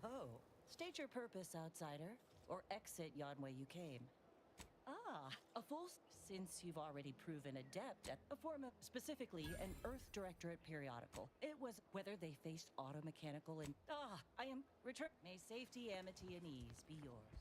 Speaker 17: Oh, state your purpose, outsider, or exit yon way you came. Ah, a full... Since you've already proven adept at a form of, specifically, an Earth Directorate periodical. It was whether they faced automechanical and... I am... Return... May safety, amity, and ease be yours.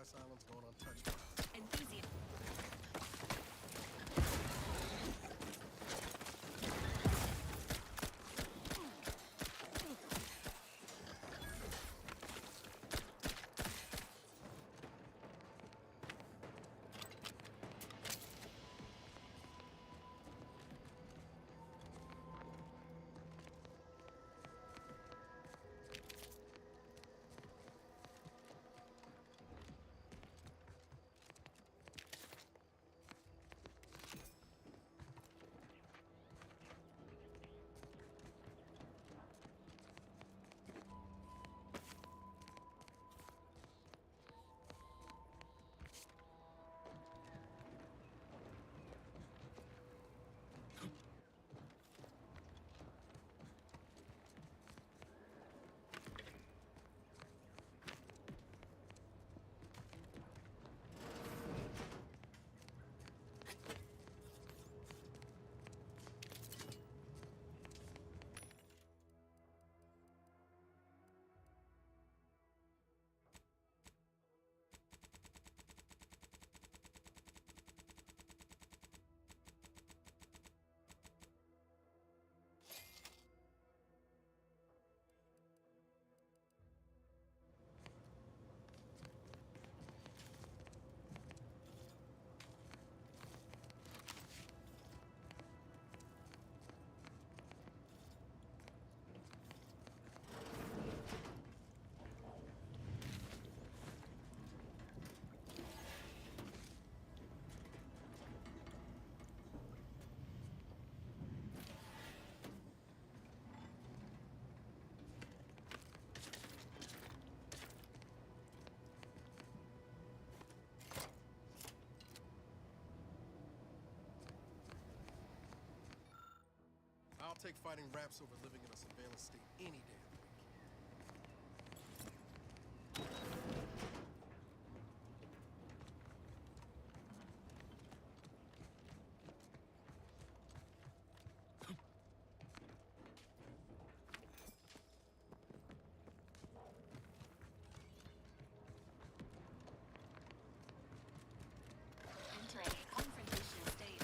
Speaker 3: grass islands going untouched by us.
Speaker 18: Enthusiast.
Speaker 3: I'll take fighting raps over living in a surveillance state any day of the week.
Speaker 18: Entering confrontational state.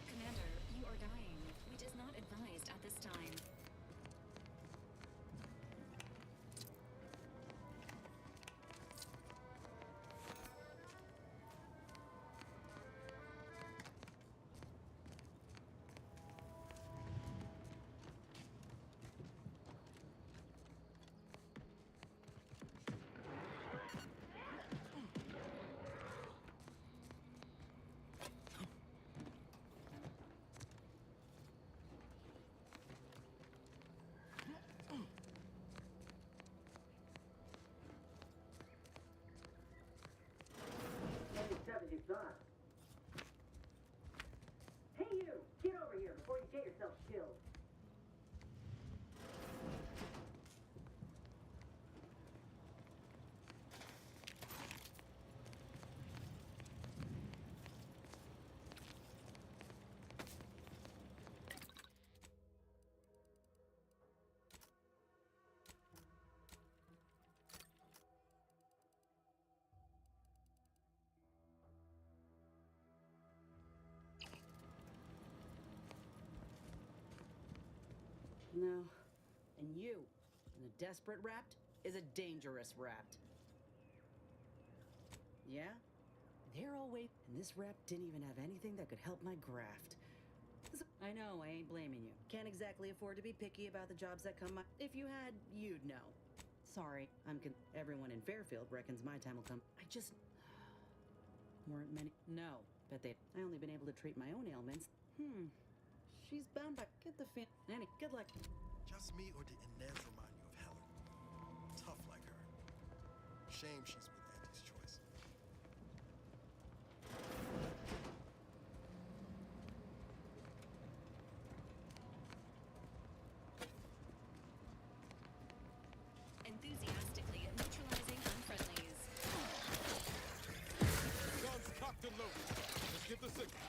Speaker 18: Commander, you are dying, which is not advised at this time.
Speaker 2: Hey you! Get over here before you get yourself killed.
Speaker 17: No. And you, and the desperate rapt, is a dangerous rapt. Yeah? They're all wait. And this rapt didn't even have anything that could help my graft. I know, I ain't blaming you. Can't exactly afford to be picky about the jobs that come my— If you had, you'd know. Sorry, everyone in Fairfield reckons my time will come. I just— Weren't many— No, bet they— I only been able to treat my own ailments. She's bound by— Get the fin— Nanny, good luck.
Speaker 3: Just me, or did Inez remind you of Helen? Tough like her. Shame she's with Auntie's choice.
Speaker 18: Enthusiastically neutralizing unfriendlies.
Speaker 10: Guns cocked and loaded. Let's get the signal.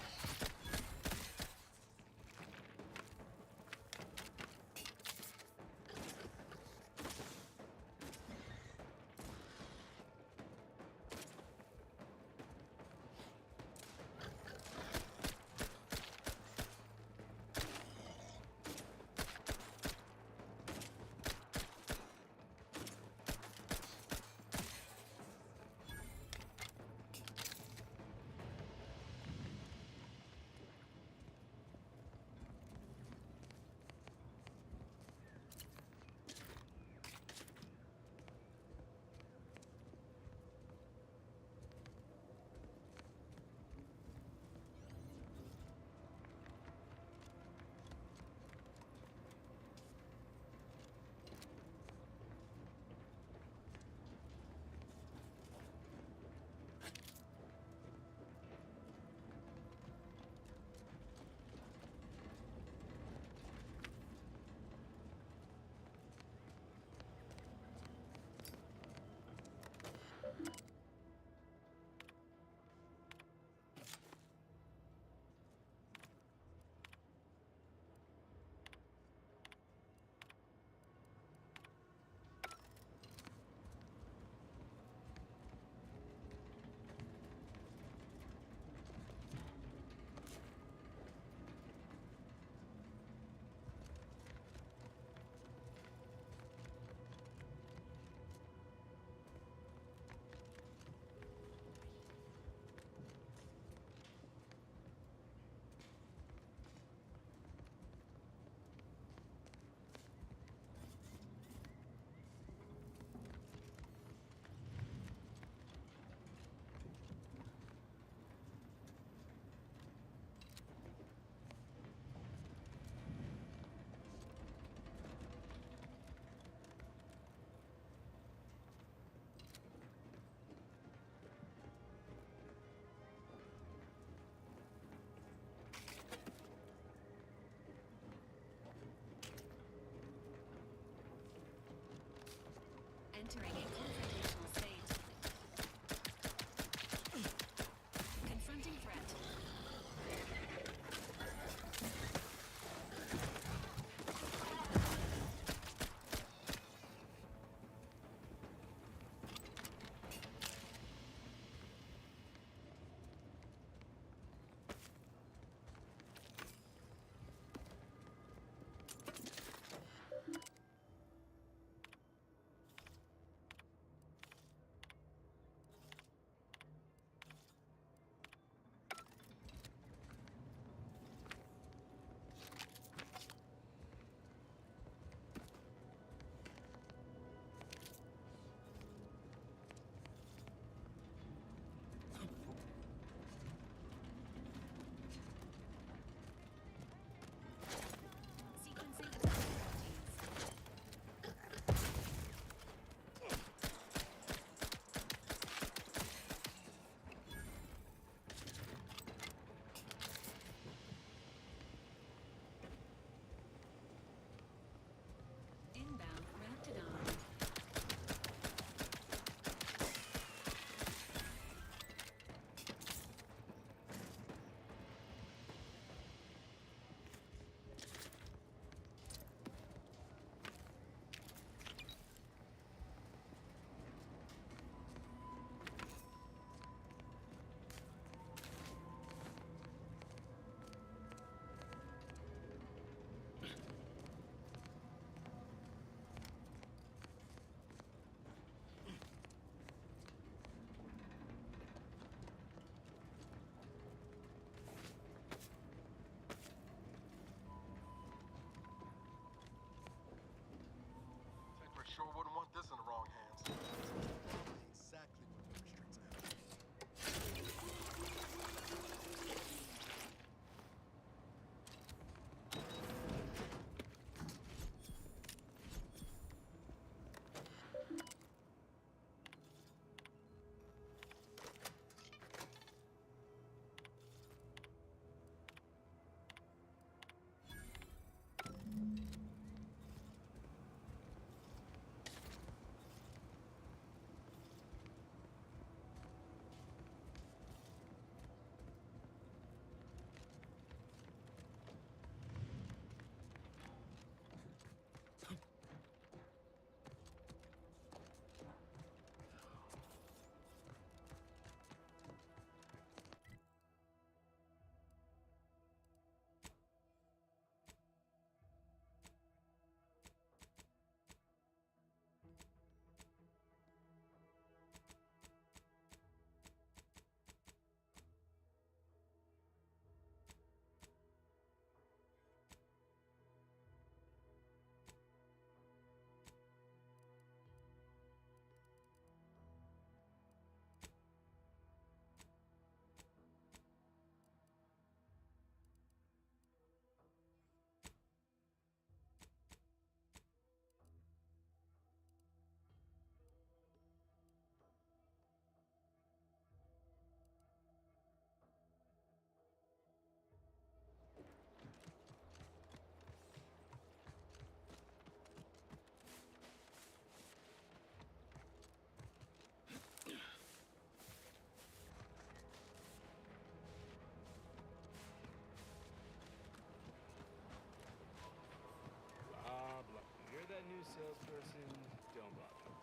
Speaker 12: salesperson, don't bother.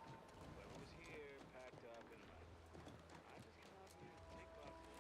Speaker 12: Whoever was here, packed up, and left. I just came out here to take boxes.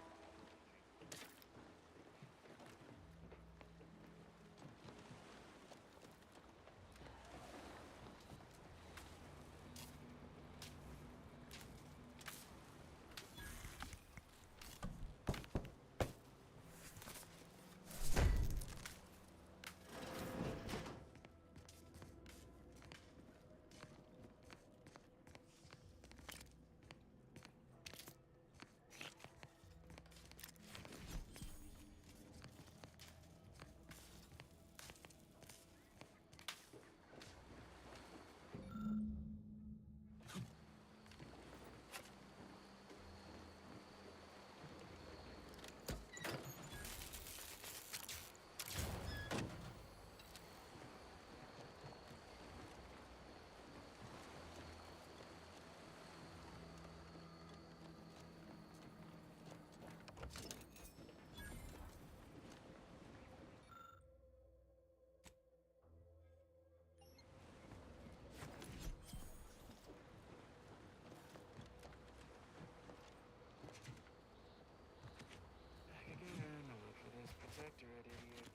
Speaker 12: Directorate, idiot.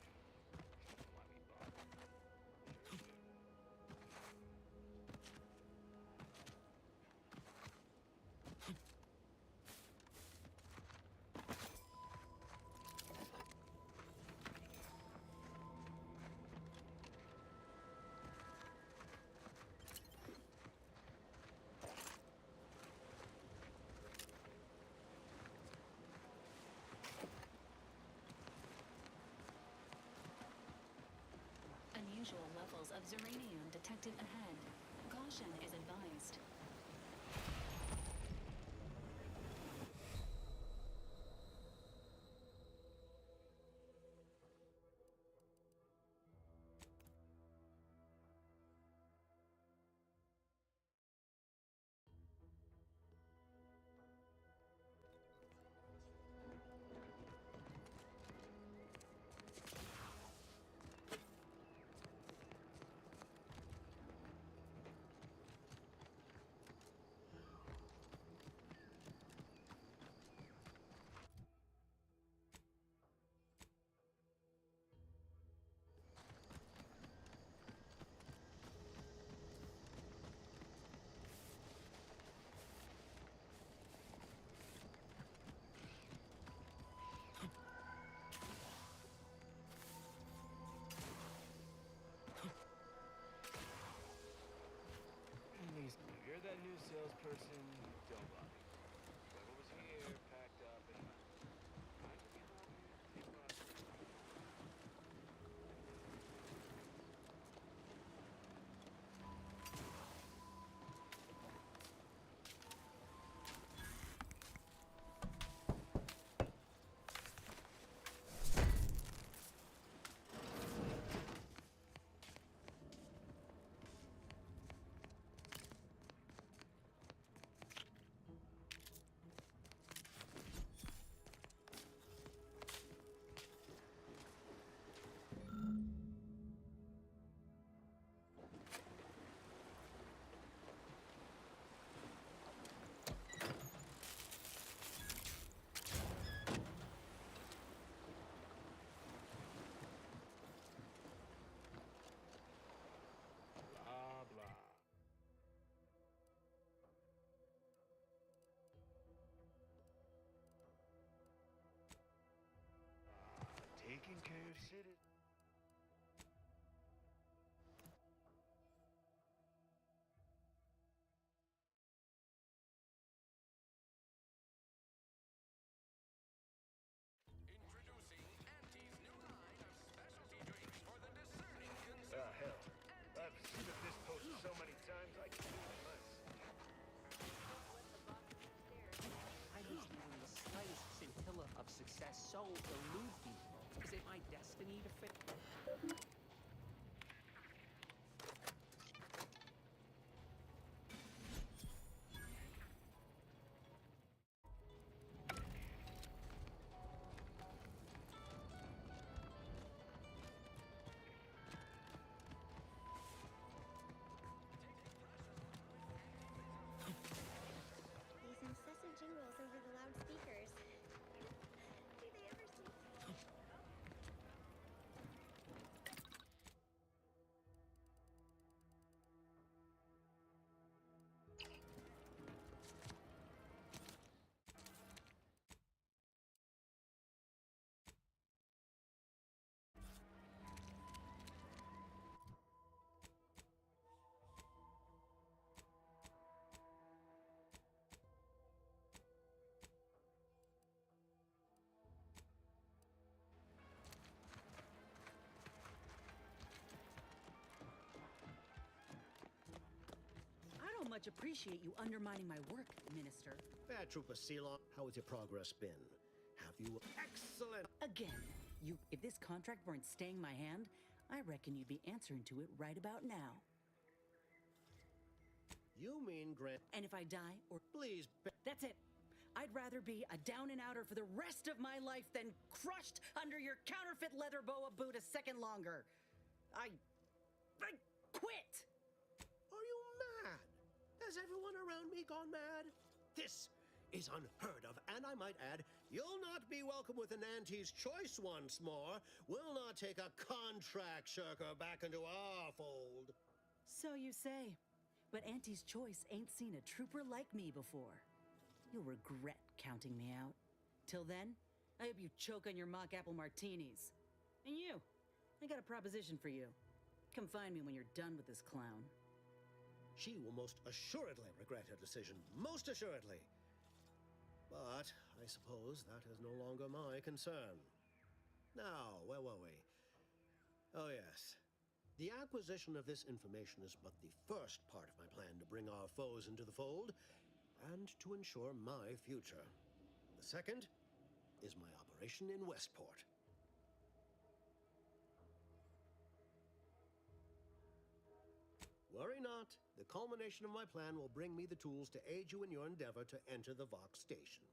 Speaker 12: Let me bother.
Speaker 18: Unusual levels of Zeranium detected ahead. Caution is advised. You're that new salesperson, don't bother. Whoever was here, packed up, and left. I just came out here to take boxes. Taking care of citizens. Hell. I've skipped this post so many times I can do less.
Speaker 6: I was given the slightest scintilla of success so elude me. Is it my destiny to fit?
Speaker 7: much appreciate you undermining my work, Minister.
Speaker 14: Bad Trooper Ceylon, how has your progress been? Have you... Excellent!
Speaker 7: Again, if this contract weren't staying my hand, I reckon you'd be answering to it right about now.
Speaker 14: You mean Grant...
Speaker 7: And if I die, or...
Speaker 14: Please...
Speaker 7: That's it! I'd rather be a down-and-outer for the rest of my life than crushed under your counterfeit leather boa boot a second longer. I quit!
Speaker 14: Are you mad? Has everyone around me gone mad? This is unheard of, and I might add, you'll not be welcome with an Auntie's Choice once more. We'll not take a contract shirker back into our fold.
Speaker 7: So you say. But Auntie's Choice ain't seen a trooper like me before. You'll regret counting me out. Till then, I hope you choke on your mock apple martinis. And you, I got a proposition for you. Come find me when you're done with this clown.
Speaker 14: She will most assuredly regret her decision. Most assuredly. But I suppose that is no longer my concern. Now, where were we? Oh, yes. The acquisition of this information is but the first part of my plan to bring our foes into the fold and to ensure my future. The second is my operation in Westport. Worry not. The culmination of my plan will bring me the tools to aid you in your endeavor to enter the Vox station.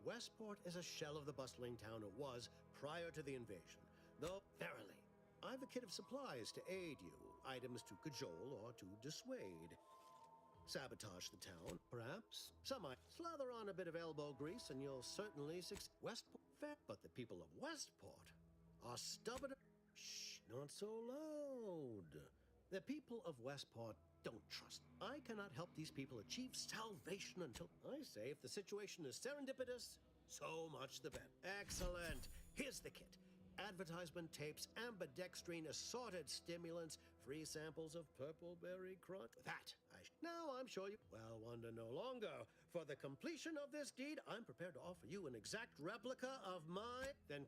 Speaker 14: Westport is a shell of the bustling town it was prior to the invasion, though, verily, I've a kit of supplies to aid you, items to cajole or to dissuade. Sabotage the town, perhaps. Some might slather on a bit of elbow grease and you'll certainly succeed. Westport, fair, but the people of Westport are stubborn. Shh, not so loud. The people of Westport don't trust. I cannot help these people achieve salvation until... I say, if the situation is serendipitous, so much the better. Excellent. Here's the kit. Advertisement tapes, ambidextrine, assorted stimulants, free samples of purple berry crunch. That, now I'm sure you... Well, wonder no longer. For the completion of this deed, I'm prepared to offer you an exact replica of my... Then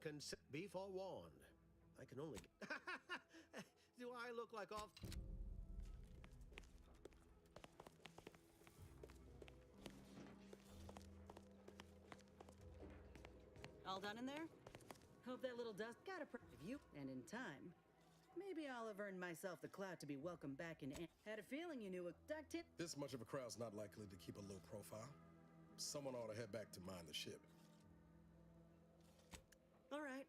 Speaker 14: be forewarned. I can only... Do I look like off...
Speaker 7: All done in there? Hope that little dust got a you, and in time, maybe I'll have earned myself the clout to be welcomed back in. Had a feeling you knew a duck tip.
Speaker 22: This much of a crowd's not likely to keep a low profile. Someone ought to head back to mind the ship.
Speaker 7: All right.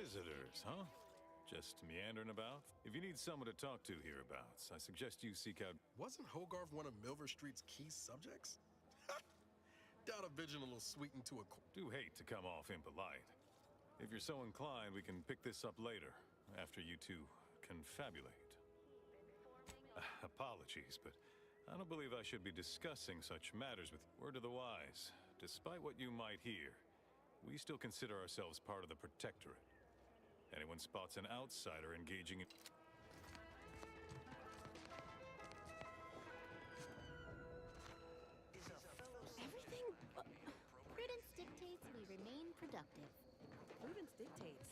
Speaker 9: Visitors, huh? Just meandering about? If you need someone to talk to hereabouts, I suggest you seek out...
Speaker 3: Wasn't Hogarth one of Milver Street's key subjects? Doubt a vigilant will sweeten to a...
Speaker 9: Do hate to come off impolite. If you're so inclined, we can pick this up later, after you two confabulate. Apologies, but I don't believe I should be discussing such matters with... Word to the wise, despite what you might hear, we still consider ourselves part of the Protectorate. Anyone spots an outsider engaging in...
Speaker 4: Everything... Prudence dictates we remain productive.
Speaker 19: Prudence dictates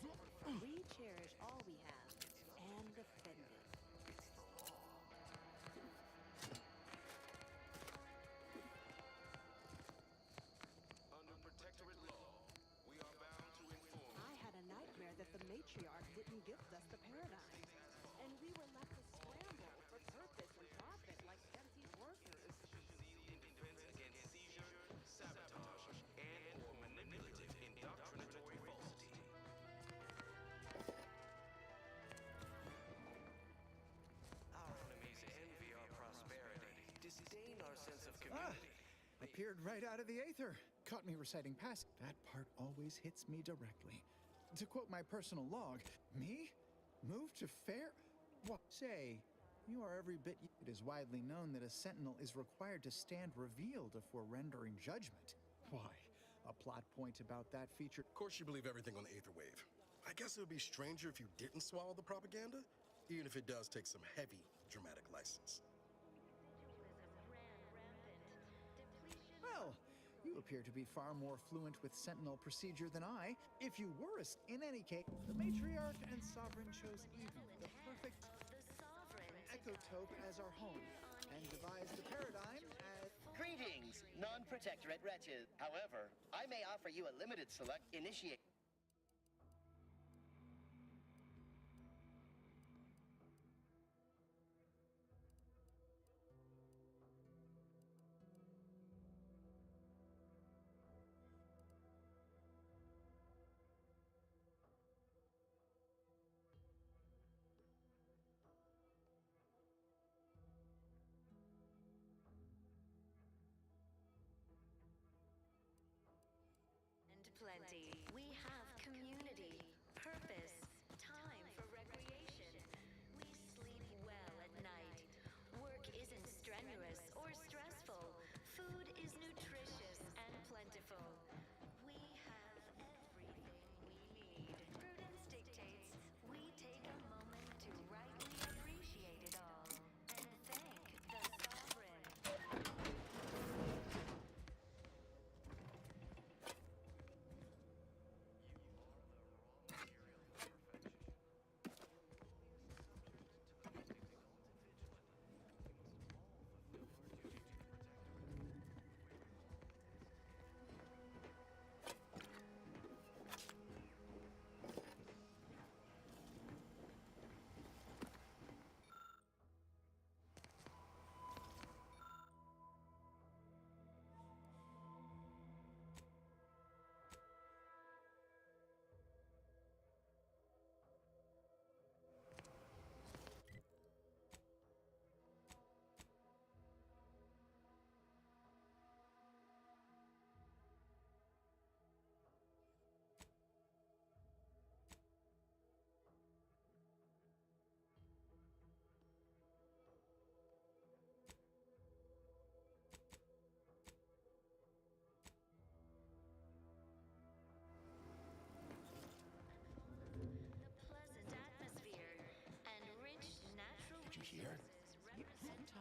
Speaker 19: we cherish all we have and defend it.
Speaker 15: Under Protectorate law, we are bound to inform...
Speaker 19: I had a nightmare that the matriarch didn't gift us the paradigm, and we were left to scramble for purpose and profit like empty workers.
Speaker 15: In defense against seizure, sabotage, and/or manipulative indoctrinatory falsity. Our enemies envy our prosperity, disdain our sense of community.
Speaker 20: Appeared right out of the aether. Caught me reciting past. That part always hits me directly. To quote my personal log, me? Move to fair? What? Say, you are every bit... It is widely known that a sentinel is required to stand revealed before rendering judgment. Why? A plot point about that feature...
Speaker 3: Of course you believe everything on the Aether Wave. I guess it would be stranger if you didn't swallow the propaganda, even if it does take some heavy dramatic license.
Speaker 20: Well, you appear to be far more fluent with Sentinel procedure than I. If you were in any case, the Matriarch and Sovereign chose Eden, the perfect ecotope as our home, and devised the paradigm as...
Speaker 16: Greetings, non-protectorate wretches. However, I may offer you a limited select initiate...
Speaker 24: Plenty. We have community, purpose, time for recreation. We sleep well at night. Work isn't strenuous or stressful. Food is nutritious and plentiful. We have everything we need. Prudence dictates we take a moment to rightly appreciate it all and thank the Sovereign.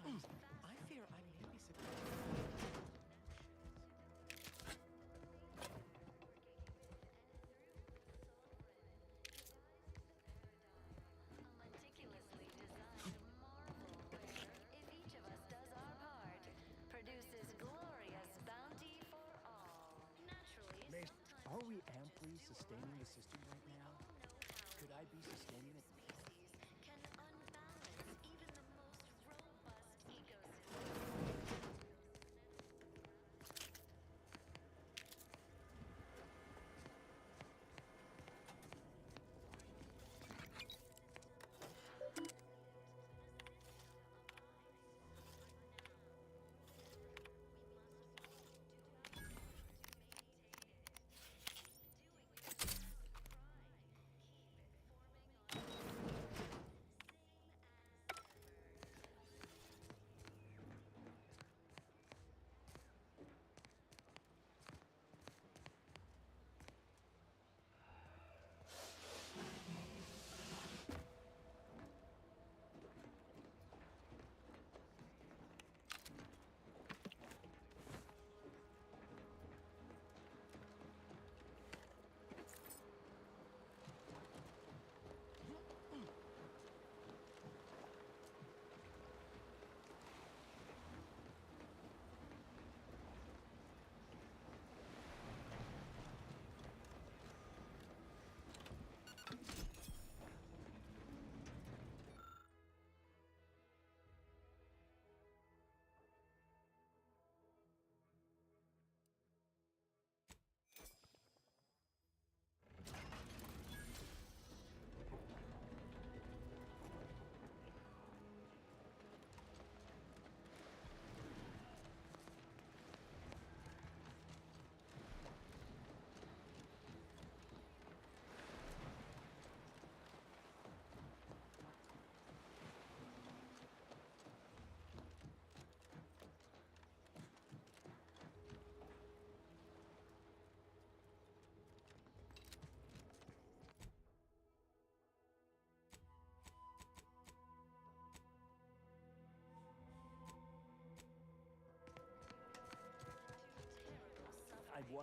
Speaker 6: Sometimes I fear I may be surprised.
Speaker 24: Meticulously designed marvel where, if each of us does our part, produces glorious bounty for all. Naturally,
Speaker 13: Are we amply sustaining the system right now? Could I be sustaining it?
Speaker 24: can unbalance even the most robust ecosystem.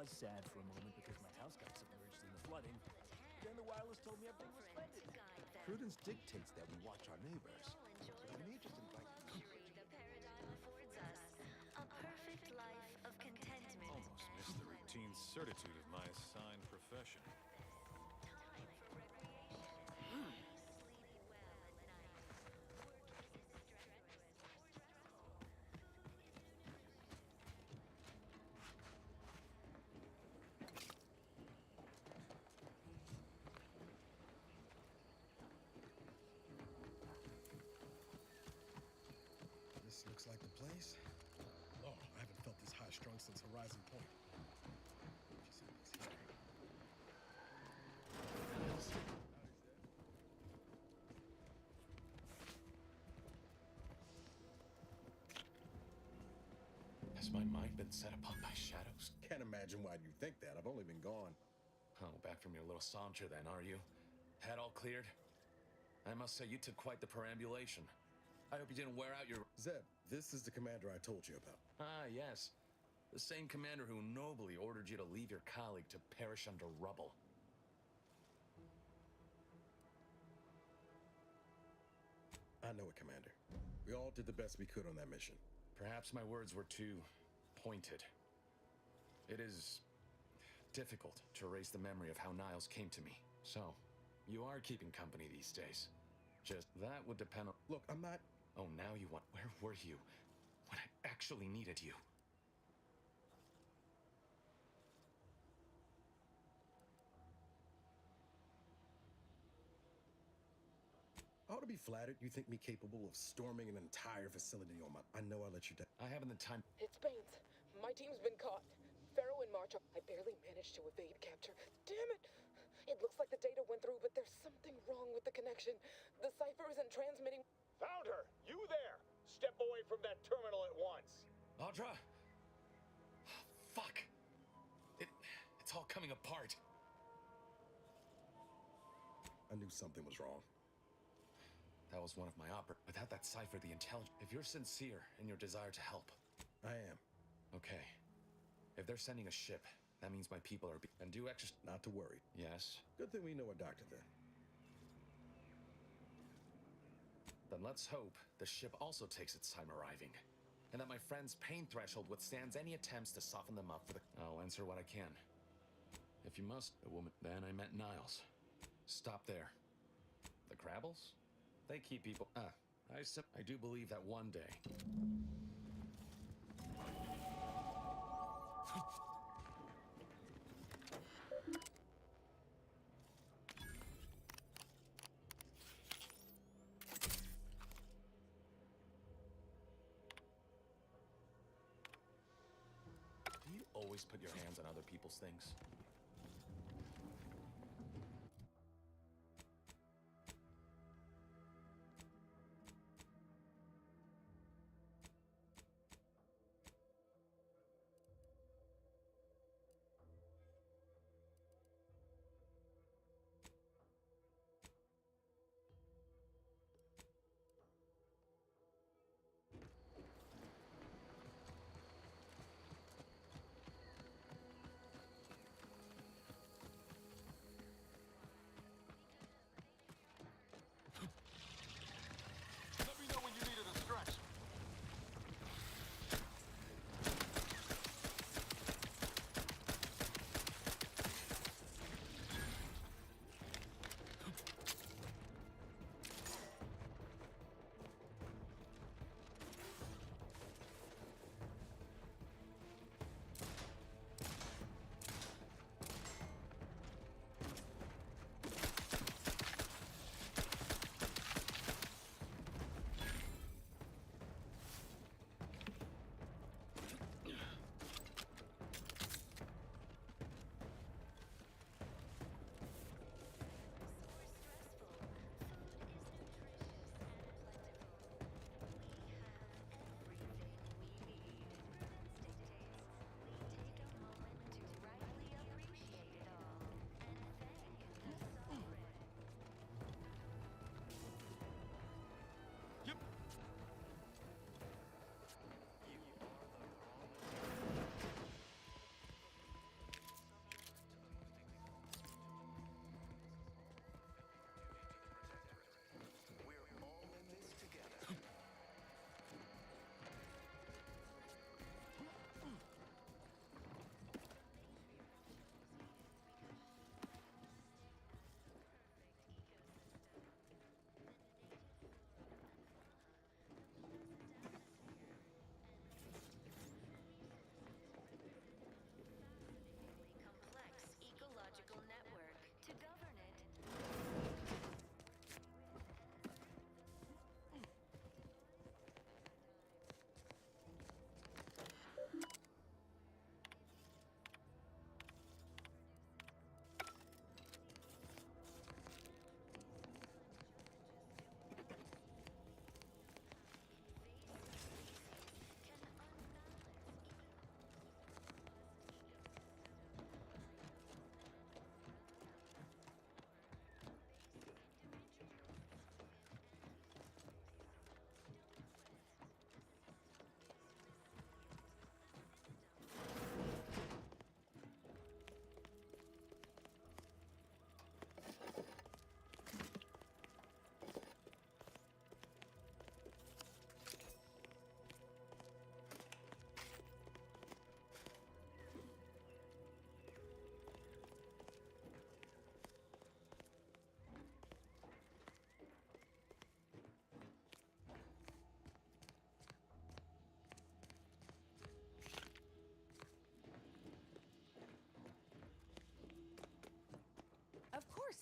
Speaker 13: was sad for a moment because my house got submerged in the flooding. Then the wireless told me everything was splendid.
Speaker 15: Prudence dictates that we watch our neighbors. But I may just invite you.
Speaker 24: The paradigm affords us a perfect life of contentment.
Speaker 9: Almost missed the routine certitude of my assigned profession.
Speaker 3: This looks like the place. Lord, I haven't felt this high-strung since Horizon Point.
Speaker 5: Has my mind been set upon by shadows?
Speaker 22: Can't imagine why you think that. I've only been gone.
Speaker 5: Oh, back from your little saunter then, are you? Head all cleared? I must say, you took quite the perambulation. I hope you didn't wear out your...
Speaker 22: Zeb, this is the commander I told you about.
Speaker 5: Ah, yes. The same commander who nobly ordered you to leave your colleague to perish under rubble.
Speaker 22: I know it, Commander. We all did the best we could on that mission.
Speaker 5: Perhaps my words were too pointed. It is difficult to erase the memory of how Niles came to me. So, you are keeping company these days. Just that would depend on...
Speaker 22: Look, I'm not...
Speaker 5: Oh, now you want... Where were you when I actually needed you?
Speaker 22: I ought to be flattered you think me capable of storming an entire facility on my... I know I let you down.
Speaker 5: I haven't the time...
Speaker 11: It's Baines. My team's been caught. Pharaoh and March, I barely managed to evade capture. Damn it! It looks like the data went through, but there's something wrong with the connection. The cipher isn't transmitting...
Speaker 15: Found her! You there! Step away from that terminal at once!
Speaker 5: Audra! Fuck! It's all coming apart.
Speaker 22: I knew something was wrong.
Speaker 5: That was one of my without that cipher, the intelligence... If you're sincere in your desire to help...
Speaker 22: I am.
Speaker 5: Okay. If they're sending a ship, that means my people are... And do extra...
Speaker 22: Not to worry.
Speaker 5: Yes?
Speaker 22: Good thing we know a doctor then.
Speaker 5: Then let's hope the ship also takes its time arriving. And that my friend's pain threshold withstands any attempts to soften them up for the... I'll answer what I can. If you must, the woman... Then I met Niles. Stop there. The Crabbles? They keep people... I do believe that one day... Do you always put your hands on other people's things?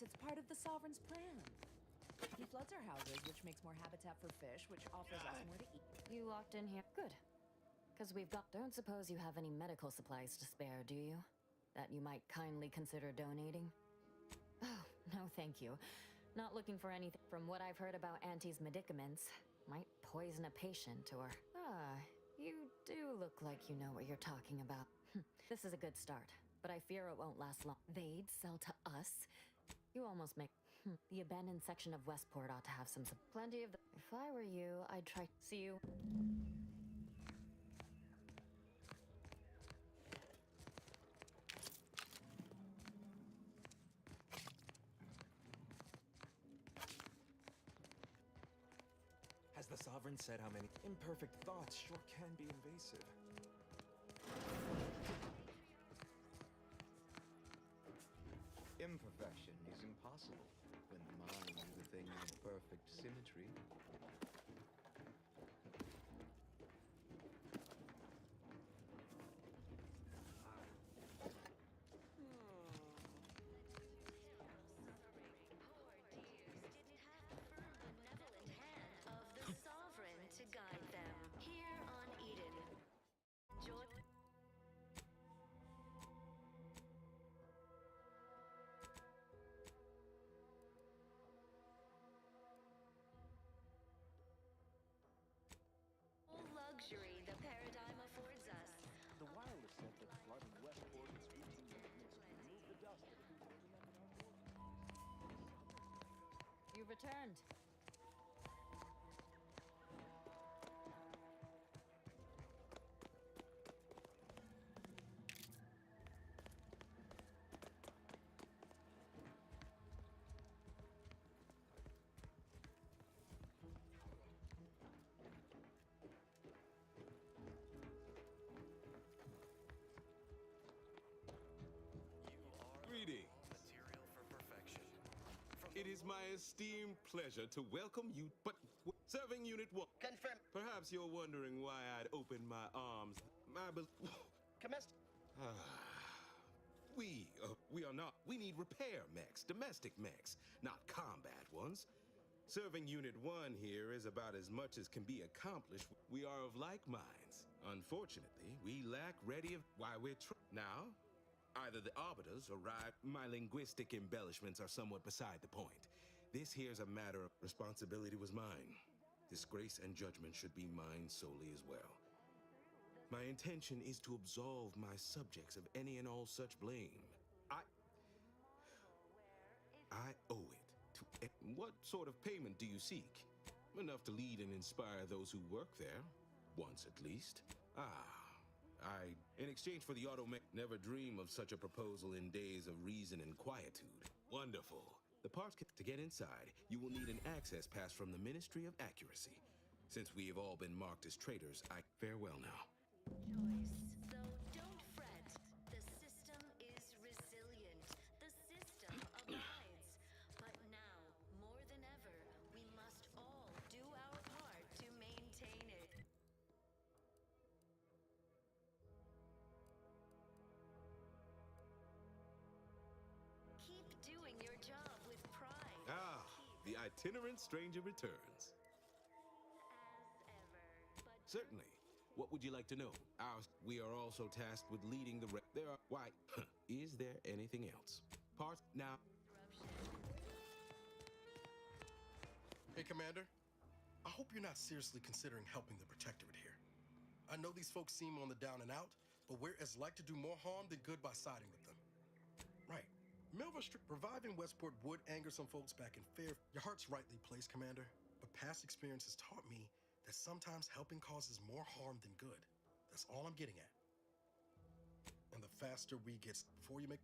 Speaker 1: It's part of the Sovereign's plan. He floods our houses, which makes more habitat for fish, which offers us more to eat.
Speaker 4: You locked in here. Good. Because we've got. Don't suppose you have any medical supplies to spare, do you? That you might kindly consider donating? Oh, no, thank you. Not looking for anything. From what I've heard about Auntie's medicaments, might poison a patient or. You do look like you know what you're talking about. This is a good start, but I fear it won't last long. They'd sell to us? You almost make. The abandoned section of Westport ought to have some. Plenty of. If I were you, I'd try. See you.
Speaker 8: Has the Sovereign said how many imperfect thoughts sure can be invasive?
Speaker 21: Imperfection is impossible when the mind is a thing of perfect symmetry.
Speaker 24: Of the Sovereign to guide them here on Eden. Luxury the paradigm affords us.
Speaker 13: The wireless set that's flooding Westport is reaching maintenance to remove the dust that has been building up in our ports.
Speaker 4: You've returned.
Speaker 15: Greetings. Material for perfection. It is my esteemed pleasure to welcome you, but serving Unit 1.
Speaker 16: Confirm.
Speaker 15: Perhaps you're wondering why I'd open my arms. We are not. We need repair mechs, domestic mechs, not combat ones. Serving Unit 1 here is about as much as can be accomplished. We are of like minds. Unfortunately, we lack ready of why we're now. Either the arbiters or my linguistic embellishments are somewhat beside the point. This here's a matter of responsibility was mine. Disgrace and judgment should be mine solely as well. My intention is to absolve my subjects of any and all such blame. I owe it to. What sort of payment do you seek? Enough to lead and inspire those who work there, once at least. In exchange for the automatic, never dream of such a proposal in days of reason and quietude. Wonderful. The parts to get inside, you will need an access pass from the Ministry of Accuracy. Since we have all been marked as traitors, farewell now.
Speaker 24: Choice. So don't fret. The system is resilient. The system abides. But now, more than ever, we must all do our part to maintain it. Keep doing your job with pride.
Speaker 15: The itinerant stranger returns. Certainly. What would you like to know? We are also tasked with leading the is there anything else? Parts now.
Speaker 3: Hey, Commander. I hope you're not seriously considering helping the Protectorate here. I know these folks seem on the down and out, but we're as like to do more harm than good by siding with them. Right. Reviving Westport would anger some folks back in Fair. Your heart's rightly placed, Commander, but past experience has taught me that sometimes helping causes more harm than good. That's all I'm getting at. And the faster we get before you make.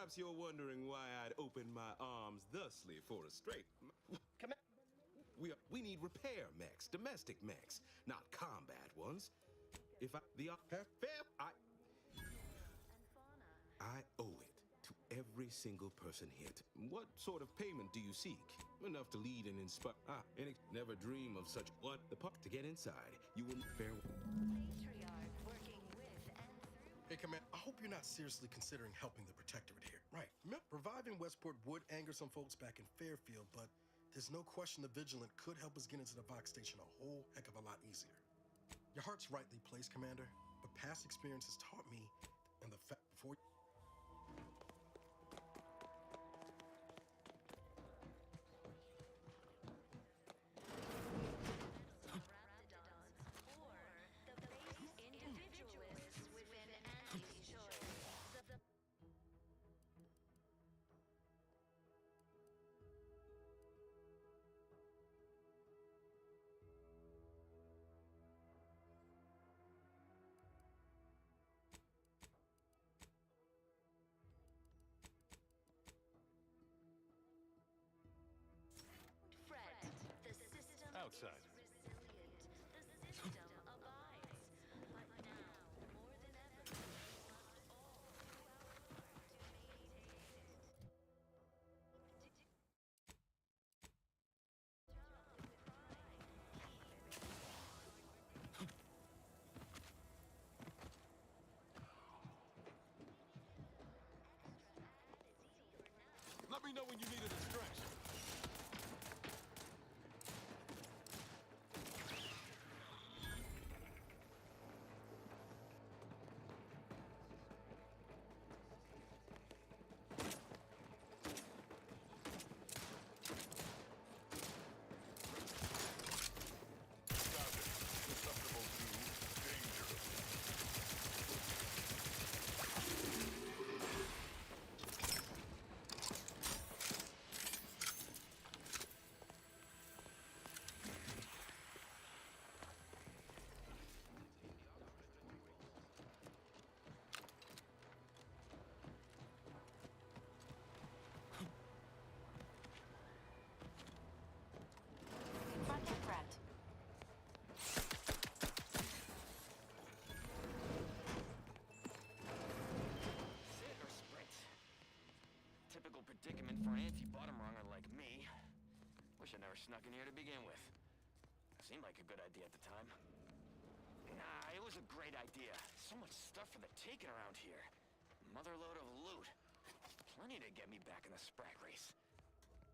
Speaker 15: Perhaps you're wondering why I'd open my arms thusly for a straight. We need repair mechs, domestic mechs, not combat ones. If I owe it to every single person here. What sort of payment do you seek? Enough to lead and inspire. Never dream of such what the part to get inside. You will bear.
Speaker 24: Patriarch working with and through.
Speaker 3: Hey, Command, I hope you're not seriously considering helping the Protectorate here. Right. Reviving Westport would anger some folks back in Fairfield, but there's no question the Vigilant could help us get into the Vox Station a whole heck of a lot easier. Your heart's rightly placed, Commander, but past experience has taught me, and the fact before.
Speaker 9: Outside.
Speaker 24: The system abides. But now, more than ever, we must all do our part to maintain it.
Speaker 9: Let me know when you need a distraction.
Speaker 18: Predicament for an anti-bottom runger like me. Wish I never snuck in here to begin with. Seemed like a good idea at the time. Nah, it was a great idea. So much stuff for the taking around here. Motherload of loot. Plenty to get me back in the sprack race.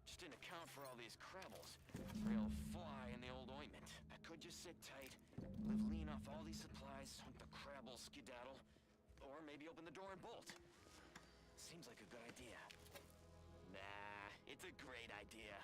Speaker 18: Just didn't account for all these crabbles. Real fly in the old ointment. I could just sit tight, live lean off all these supplies, hope the crabbles skedaddle, or maybe open the door and bolt. Seems like a good idea. Nah, it's a great idea.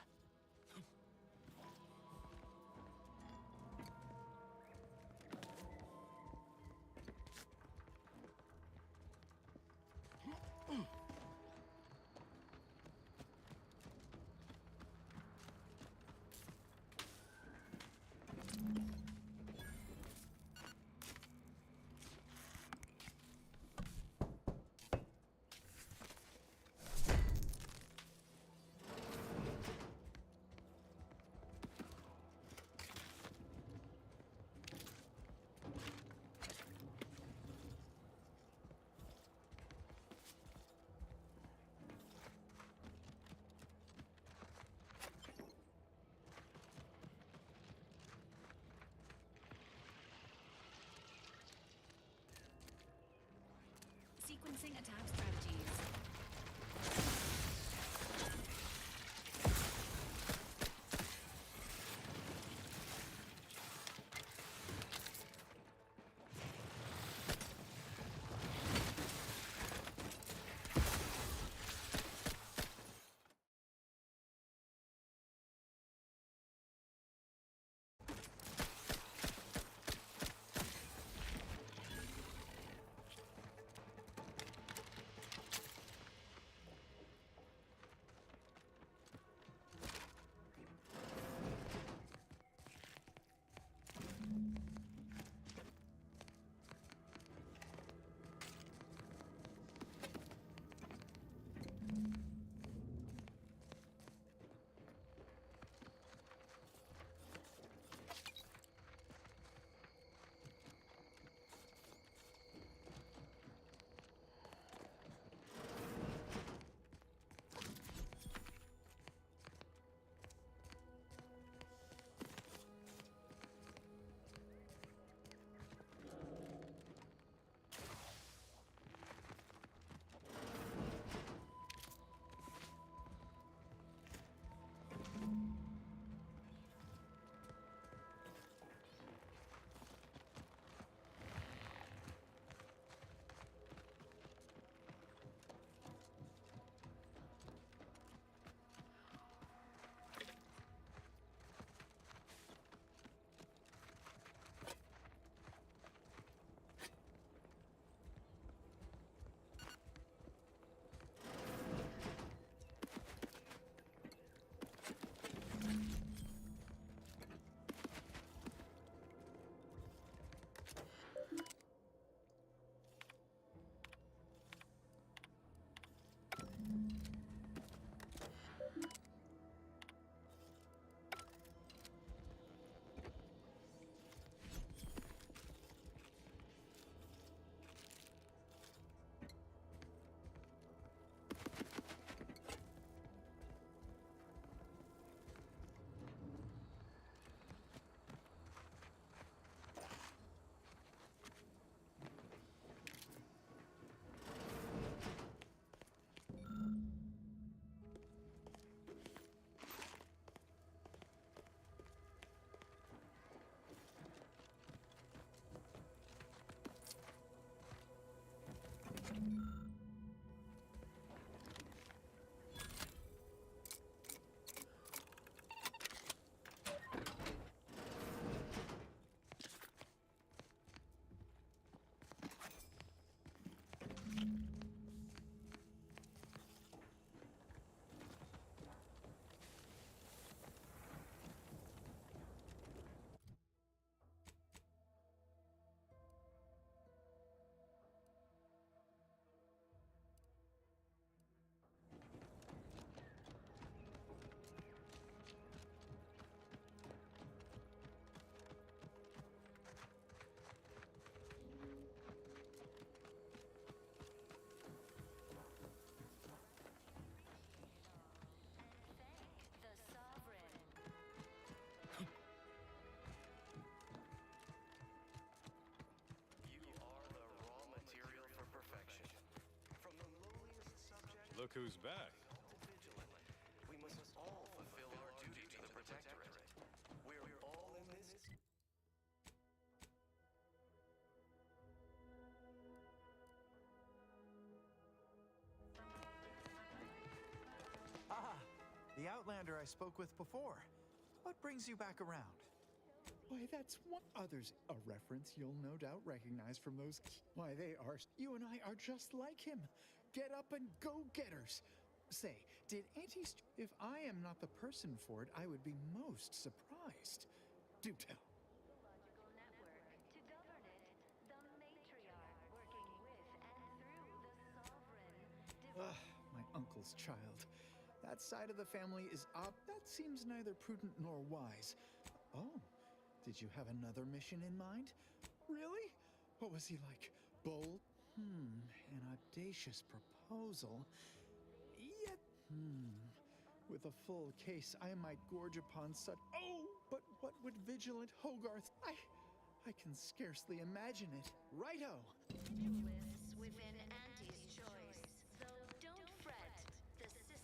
Speaker 1: Sequencing attack strategies.
Speaker 9: Look who's back.
Speaker 18: We must all fulfill our duty to the Protectorate. We're all in this.
Speaker 20: Ah, the Outlander I spoke with before. What brings you back around? Why, that's one others. A reference you'll no doubt recognize from those. Why, they are. You and I are just like him. Get up and go getters. Say, did Auntie. If I am not the person for it, I would be most surprised. Do tell. My uncle's child. That side of the family is that seems neither prudent nor wise. Oh, did you have another mission in mind? Really? What was he like? Bold? An audacious proposal. Yet, with a full case, I might gorge upon such. Oh, but what would vigilant Hogarth? I can scarcely imagine it. Righto!
Speaker 24: Lists within Auntie's choice. Though don't fret, the system.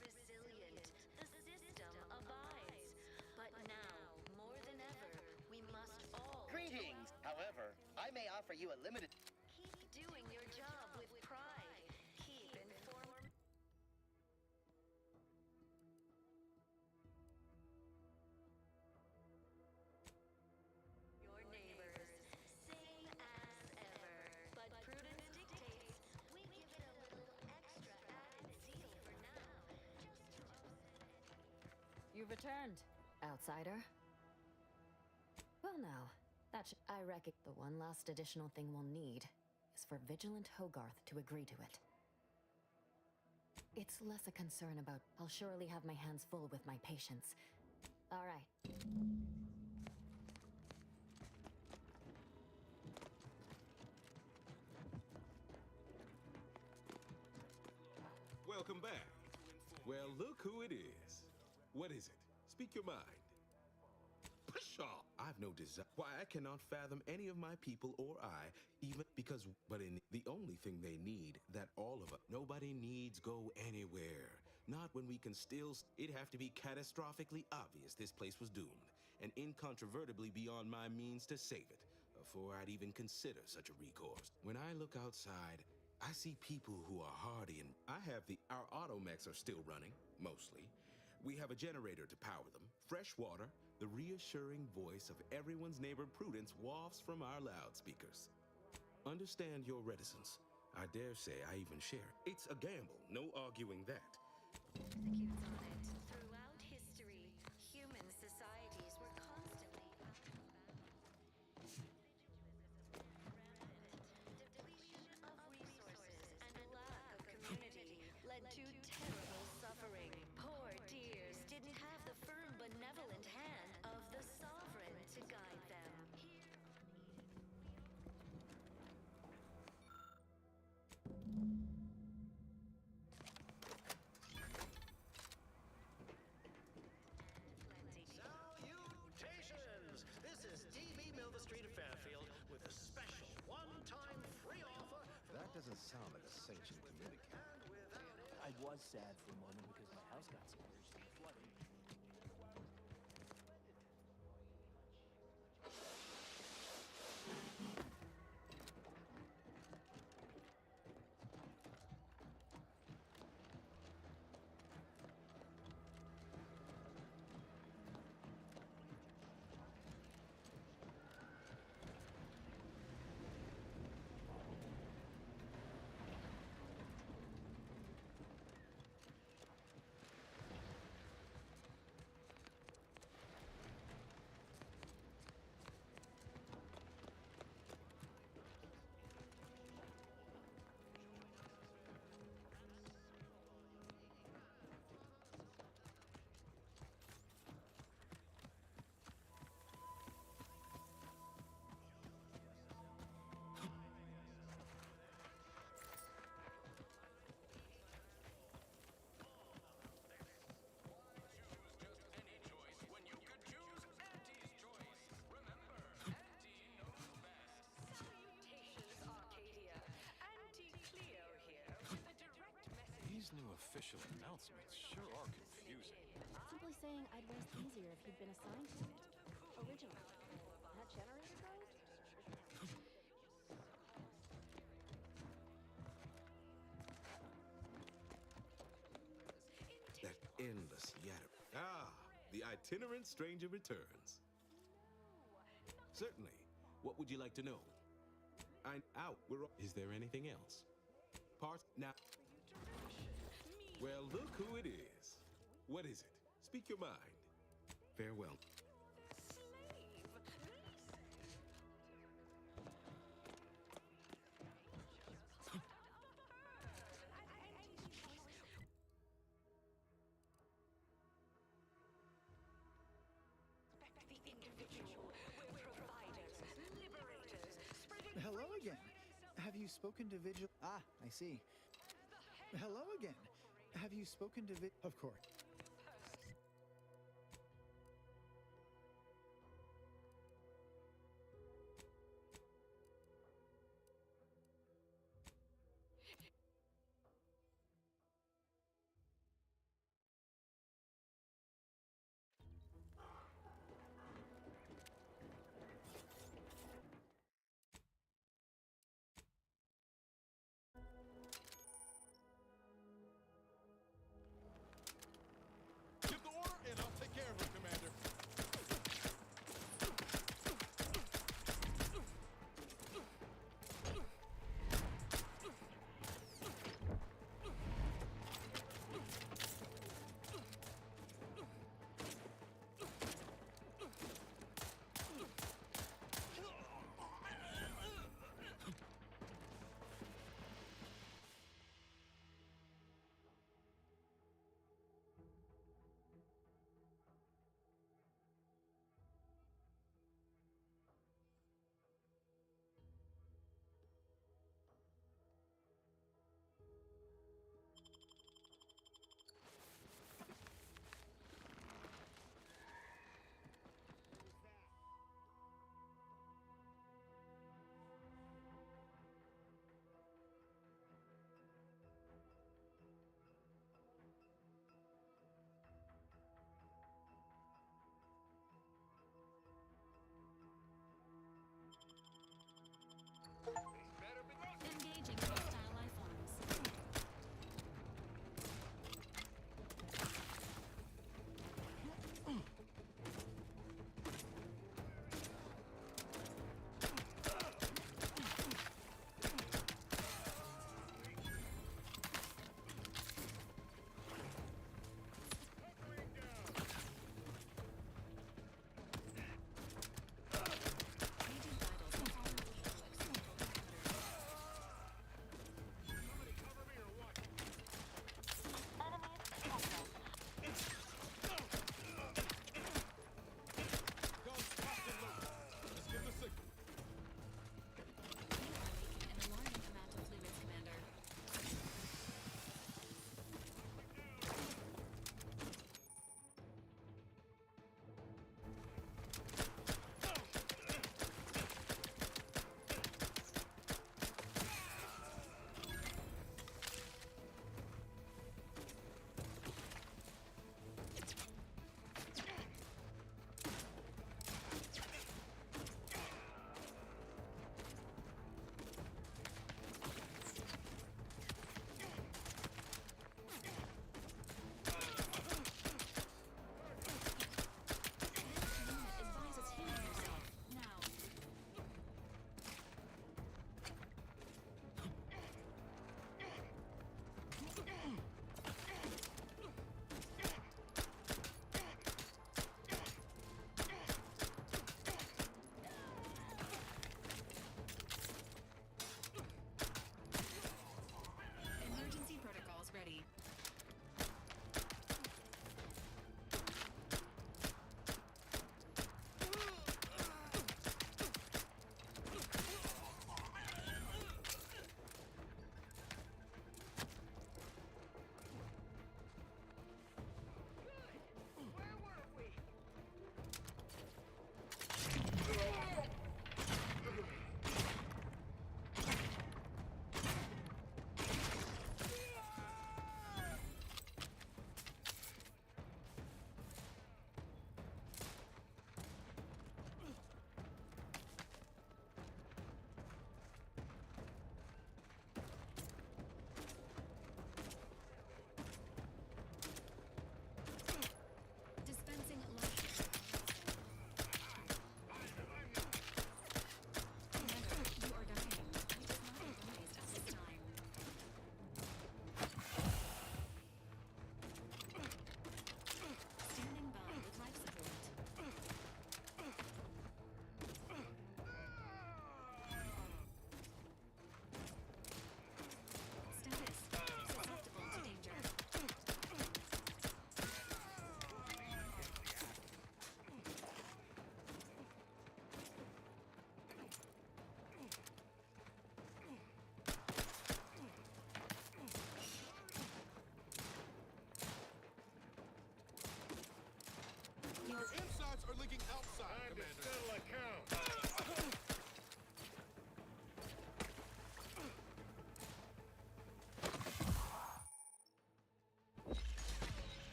Speaker 24: Resilient, the system abides. But now, more than ever, we must all.
Speaker 16: Greetings! However, I may offer you a limited.
Speaker 24: Keep doing your job with pride. Keep informed. Your neighbors, same as ever. But prudence dictates we give it a little extra added zeal for now.
Speaker 1: You've returned, outsider. Well, now, I reckon the one last additional thing we'll need is for Vigilant Hogarth to agree to it. It's less a concern about. I'll surely have my hands full with my patients. All right.
Speaker 15: Welcome back. Well, look who it is. What is it? Speak your mind. Pshaw! I've no desire. Why, I cannot fathom any of my people or I, even because. But in the only thing they need, that all of us. Nobody needs go anywhere. Not when we can still. It'd have to be catastrophically obvious this place was doomed, and incontrovertibly beyond my means to save it, before I'd even consider such a recourse. When I look outside, I see people who are hardy, and our automechs are still running, mostly. We have a generator to power them, fresh water. The reassuring voice of everyone's neighbor Prudence wafts from our loudspeakers. Understand your reticence. I dare say I even share. It's a gamble, no arguing that.
Speaker 24: Executes on it. Throughout history, human societies were constantly. Depletion of resources and lack of community led to terrible suffering. Poor dears didn't have the firm, benevolent hand of the sovereign to guide them.
Speaker 14: Salutations! This is DB Milva Street of Fairfield with a special one-time free offer.
Speaker 21: That doesn't sound like a sanctioned communique.
Speaker 13: I was sad for a moment because my house got submerged in flooding.
Speaker 9: official announcements sure are confusing.
Speaker 19: Simply saying I'd rest easier if he'd been assigned to it. Originally. That generator goes?
Speaker 15: That endless yatter. Ah, the itinerant stranger returns. Certainly. What would you like to know? I'm out. Is there anything else? Parts now. Well, look who it is. What is it? Speak your mind. Farewell.
Speaker 20: Hello again. Have you spoken to Vigil? Ah, I see. Hello again. Have you spoken to Of course.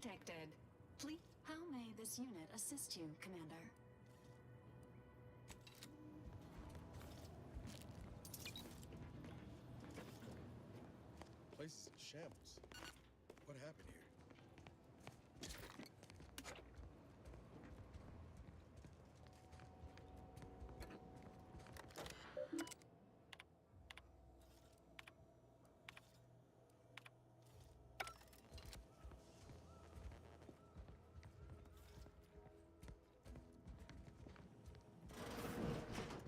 Speaker 2: detected. Please, how may this unit assist you, Commander?
Speaker 3: Place is in shambles. What happened here?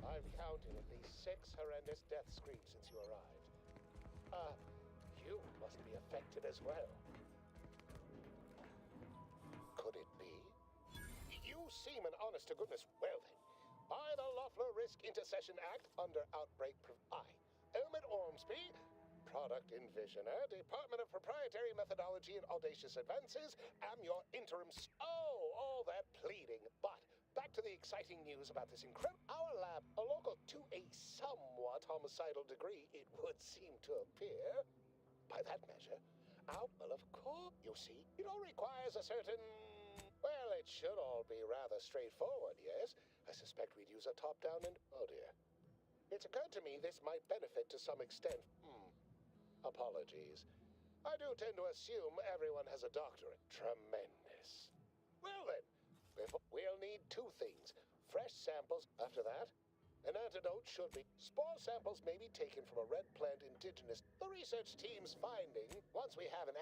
Speaker 10: I've counted at least 6 horrendous death screams since you arrived. You must be affected as well. Could it be? You seem an honest-to-goodness. Well then, by the Loeffler Risk Intercession Act under Outbreak I, Elmet Ormsby, Product Envisioner, Department of Proprietary Methodology and Audacious Advances, am your interim... Oh, all that pleading. But back to the exciting news about this incredible... Our lab, a local to a somewhat homicidal degree, it would seem to appear. By that measure, well, of course, you see, it all requires a certain... Well, it should all be rather straightforward, yes? I suspect we'd use a top-down and... Oh, dear. It's occurred to me this might benefit to some extent. Apologies. I do tend to assume everyone has a doctorate. Tremendous. Well, then, we'll need 2 things. Fresh samples after that. An antidote should be. Spore samples may be taken from a red plant indigenous. The research team's finding, once we have an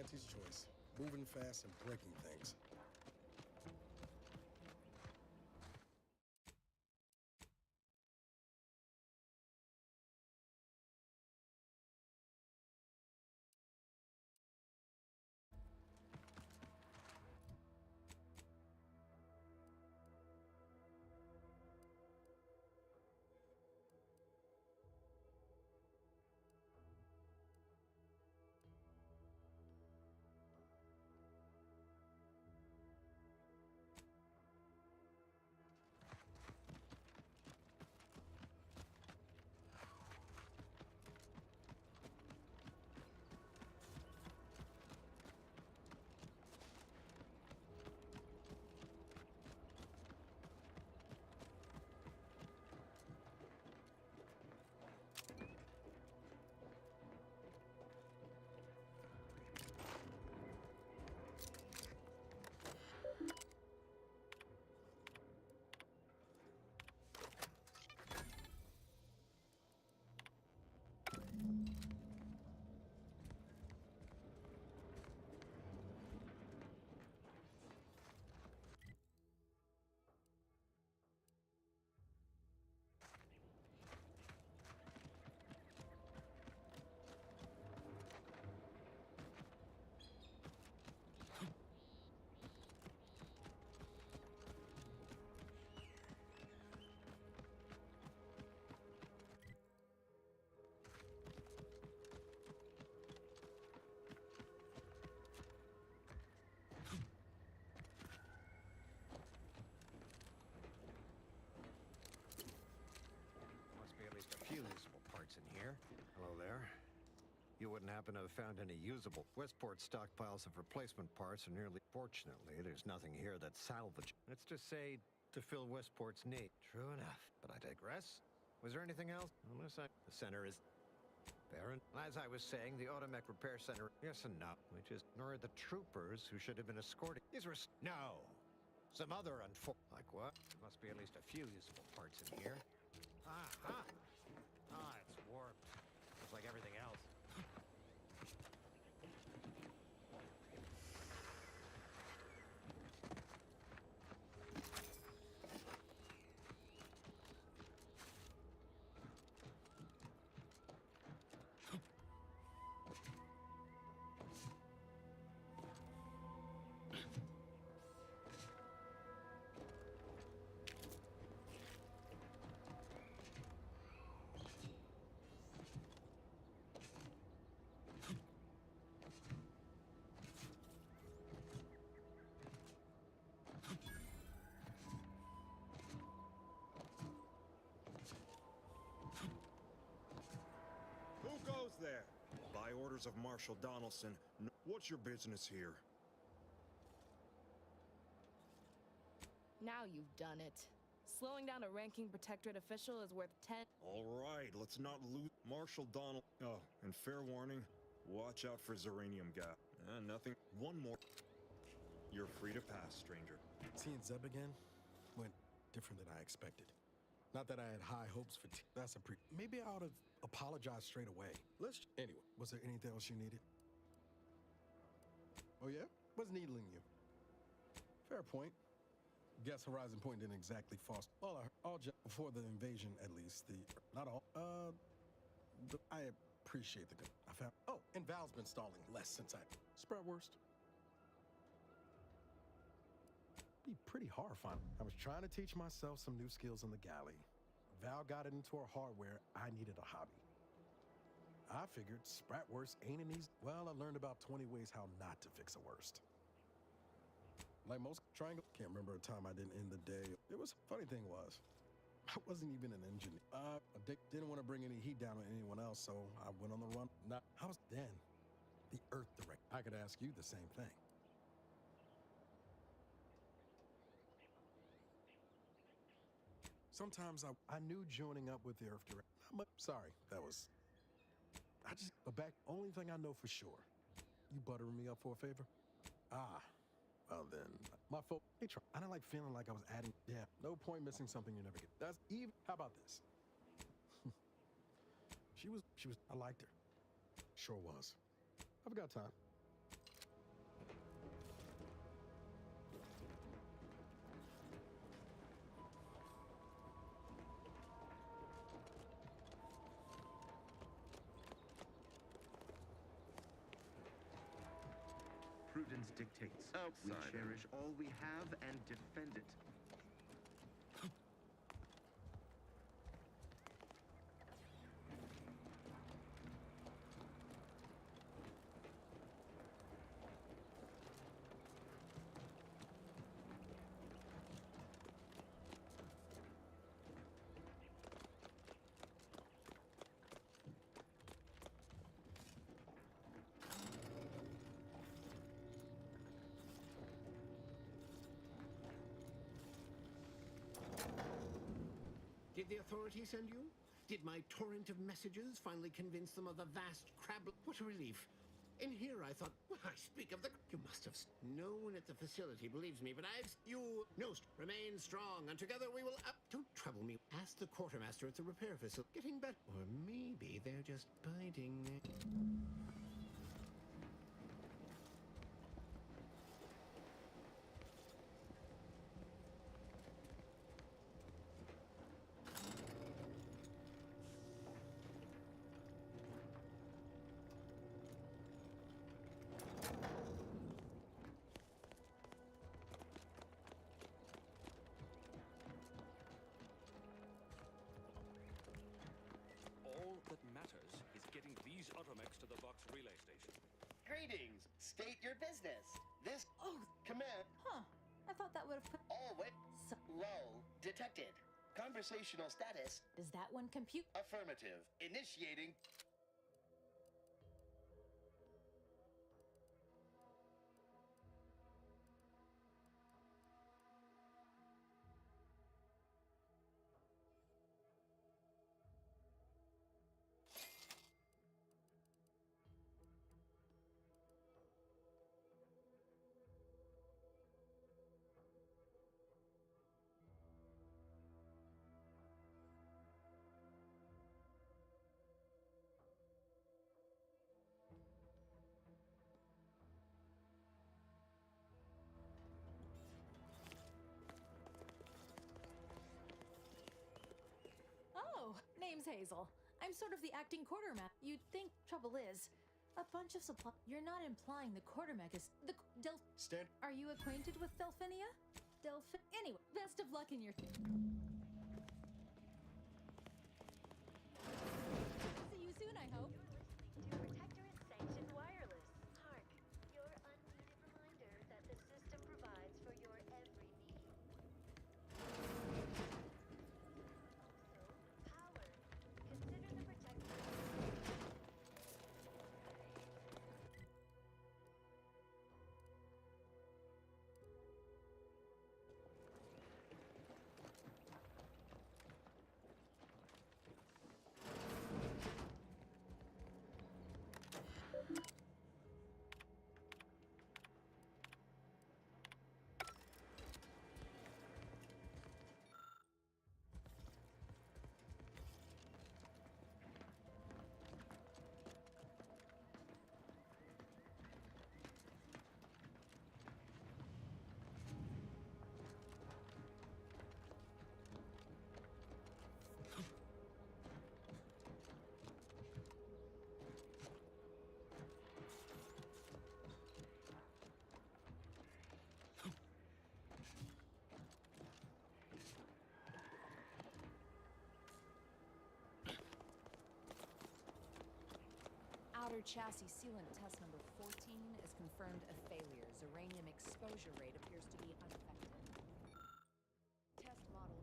Speaker 3: Auntie's choice. Moving fast and breaking things.
Speaker 7: wouldn't happen to have found any usable. Westport's stockpiles of replacement parts are nearly... Fortunately, there's nothing here that's salvage. Let's just say to fill Westport's need. True enough. But I digress. Was there anything else? The center is... Baron, as I was saying, the Automech Repair Center... Yes and no. We just ignored the troopers who should have been escorting... These were... No! Some other Like what? There must be at least a few usable parts in here. Aha! It's warped. Just like everything else.
Speaker 8: Who goes there? By orders of Marshal Donaldson. What's your business here?
Speaker 11: Now you've done it. Slowing down a ranking protectorate official is worth 10.
Speaker 8: All right, let's not lose Marshal Donald. Oh, and fair warning, watch out for Zeranium Gap. Nothing. One more. You're free to pass, stranger.
Speaker 22: Seeing Zeb again went different than I expected. Not that I had high hopes for that's a maybe I ought to apologize straight away. Anyway, was there anything else you needed? Oh yeah? What's needling you? Fair point. Guess Horizon Point didn't exactly foster all before the invasion, at least. Not all. I appreciate the good. I found. Oh, and Val's been stalling less since I spread worst. Be pretty horrifying. I was trying to teach myself some new skills in the galley. Val got it into her hardware. I needed a hobby. I figured Spratwurst ain't an easy. Well, I learned about 20 ways how not to fix a worst. Like most triangle, can't remember a time I didn't end the day. It was funny thing was, I wasn't even an engineer. Didn't want to bring any heat down on anyone else, so I went on the run. I was then the Earth Direct. I could ask you the same thing. Sometimes I knew joining up with the Earth Direct. Sorry, that was. Only thing I know for sure. You buttering me up for a favor? Well then, my folk, I don't like feeling like I was adding. Yeah, no point missing something you never get. That's even. How about this? she was. I liked her. Sure was. I've got time.
Speaker 12: Prudence dictates. We cherish all we have and defend it.
Speaker 14: Did the authorities send you? Did my torrent of messages finally convince them of the vast crab... What a relief. In here, I thought, well, I speak of the... You must have... No one at the facility believes me, but remain strong, and together we will... Don't trouble me. Ask the quartermaster at the repair facility. Getting better. Or maybe they're just biding.
Speaker 17: relay station.
Speaker 16: Greetings. State your business. This command.
Speaker 23: Huh. I thought that would have put.
Speaker 16: Oh, wait. Lull detected. Conversational status.
Speaker 23: Does that one compute?
Speaker 16: Affirmative. Initiating.
Speaker 4: name's Hazel. I'm sort of the acting quartermaster. You'd think trouble is, a bunch of supply. You're not implying the quartermaster is the
Speaker 3: Stand.
Speaker 4: Are you acquainted with Delphinia? Anyway, best of luck in your. See you soon, I hope.
Speaker 24: Protectorate Sanctioned Wireless. Hark, your unneeded reminder that the system provides for your every need. Also, power. Consider the Protectorate.
Speaker 5: Outer chassis sealant test number 14 is confirmed a failure. Uranium exposure rate appears to be unaffected. Test model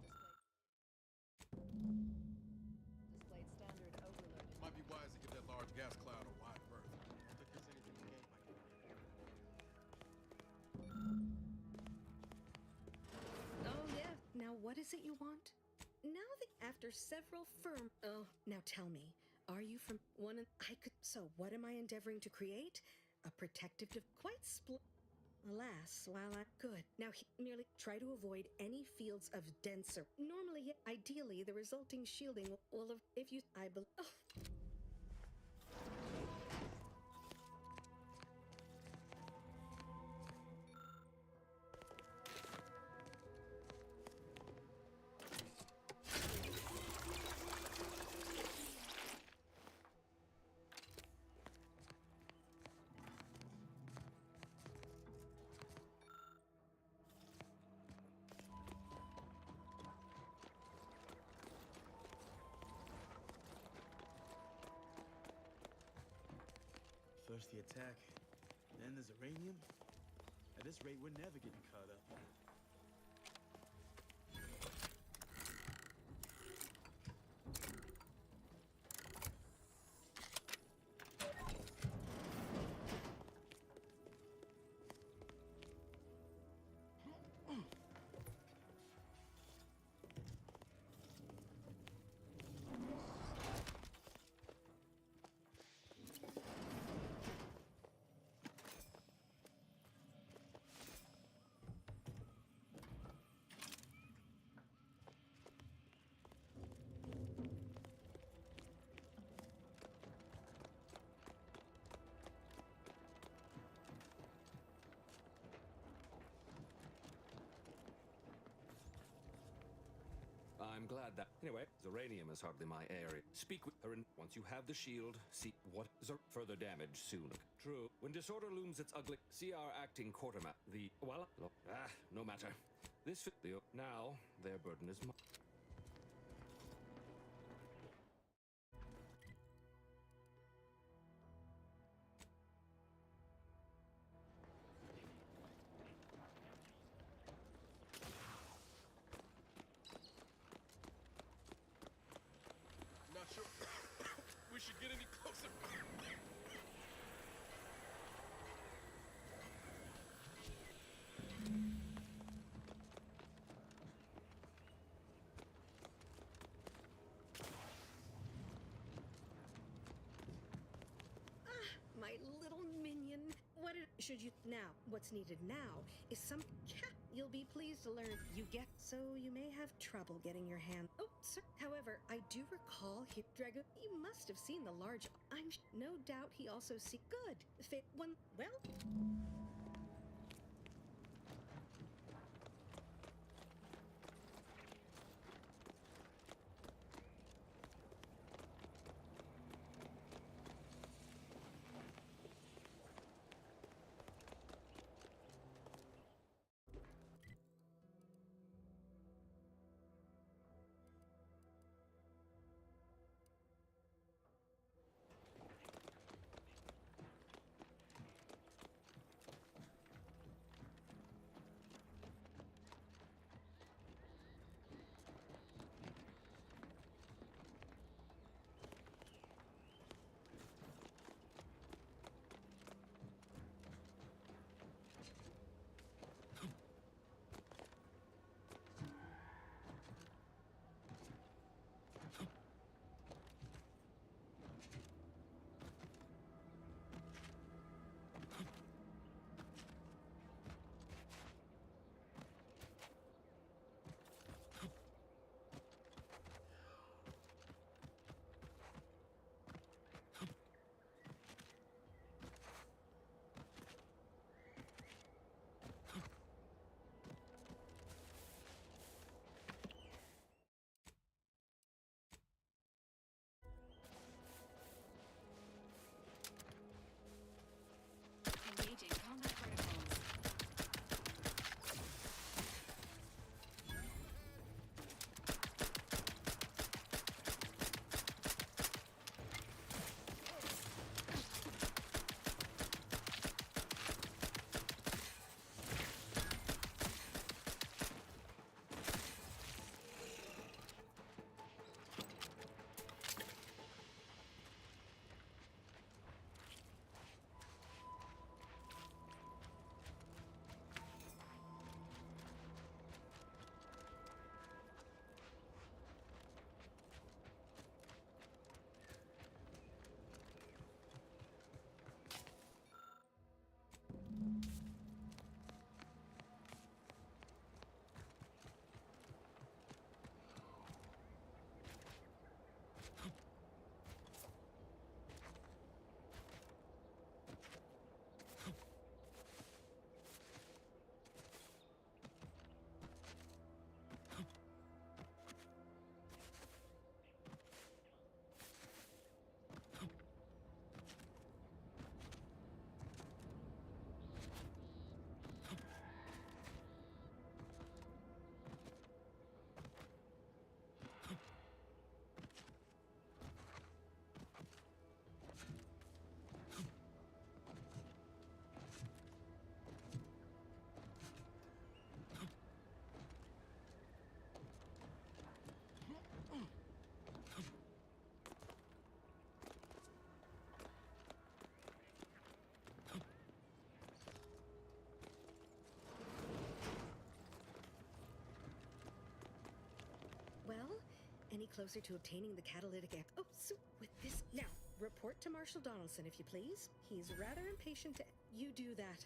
Speaker 5: displayed standard overload.
Speaker 3: Might be wise to give that large gas cloud a wide berth. If there's anything in the game I can.
Speaker 6: Oh yeah. Now what is it you want? Now that after several firm. Oh, now tell me. Are you from one of I could so what am I endeavoring to create? A protective quite alas, while I good. Now merely try to avoid any fields of denser. Normally, ideally, the resulting shielding will have if you I believe oh.
Speaker 18: First the attack, then there's uranium. At this rate, we're never getting caught up.
Speaker 17: I'm glad that. Anyway, uranium is hardly my area. Speak with her, and once you have the shield, see what is further damage soon. True. When disorder looms its ugly, see our acting quartermaster. No matter. This now their burden is mine.
Speaker 3: Not sure we should get any closer.
Speaker 6: My little minion. Should you now? What's needed now is some. You'll be pleased to learn you get. So you may have trouble getting your hand. Oh, sir. However, I do recall Drago. You must have seen the large. I'm no doubt he also see good. Fit one. Well. any closer to obtaining the catalytic Oh, so with this. Now, report to Marshal Donaldson, if you please. He's rather impatient to. You do that.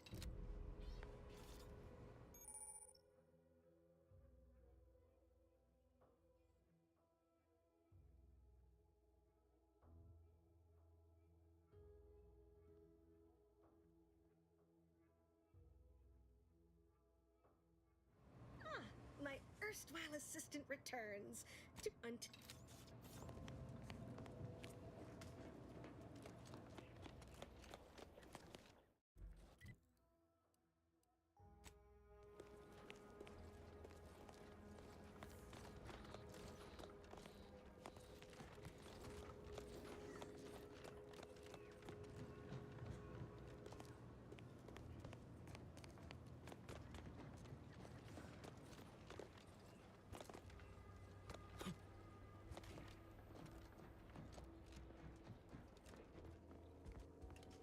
Speaker 6: My erstwhile assistant returns to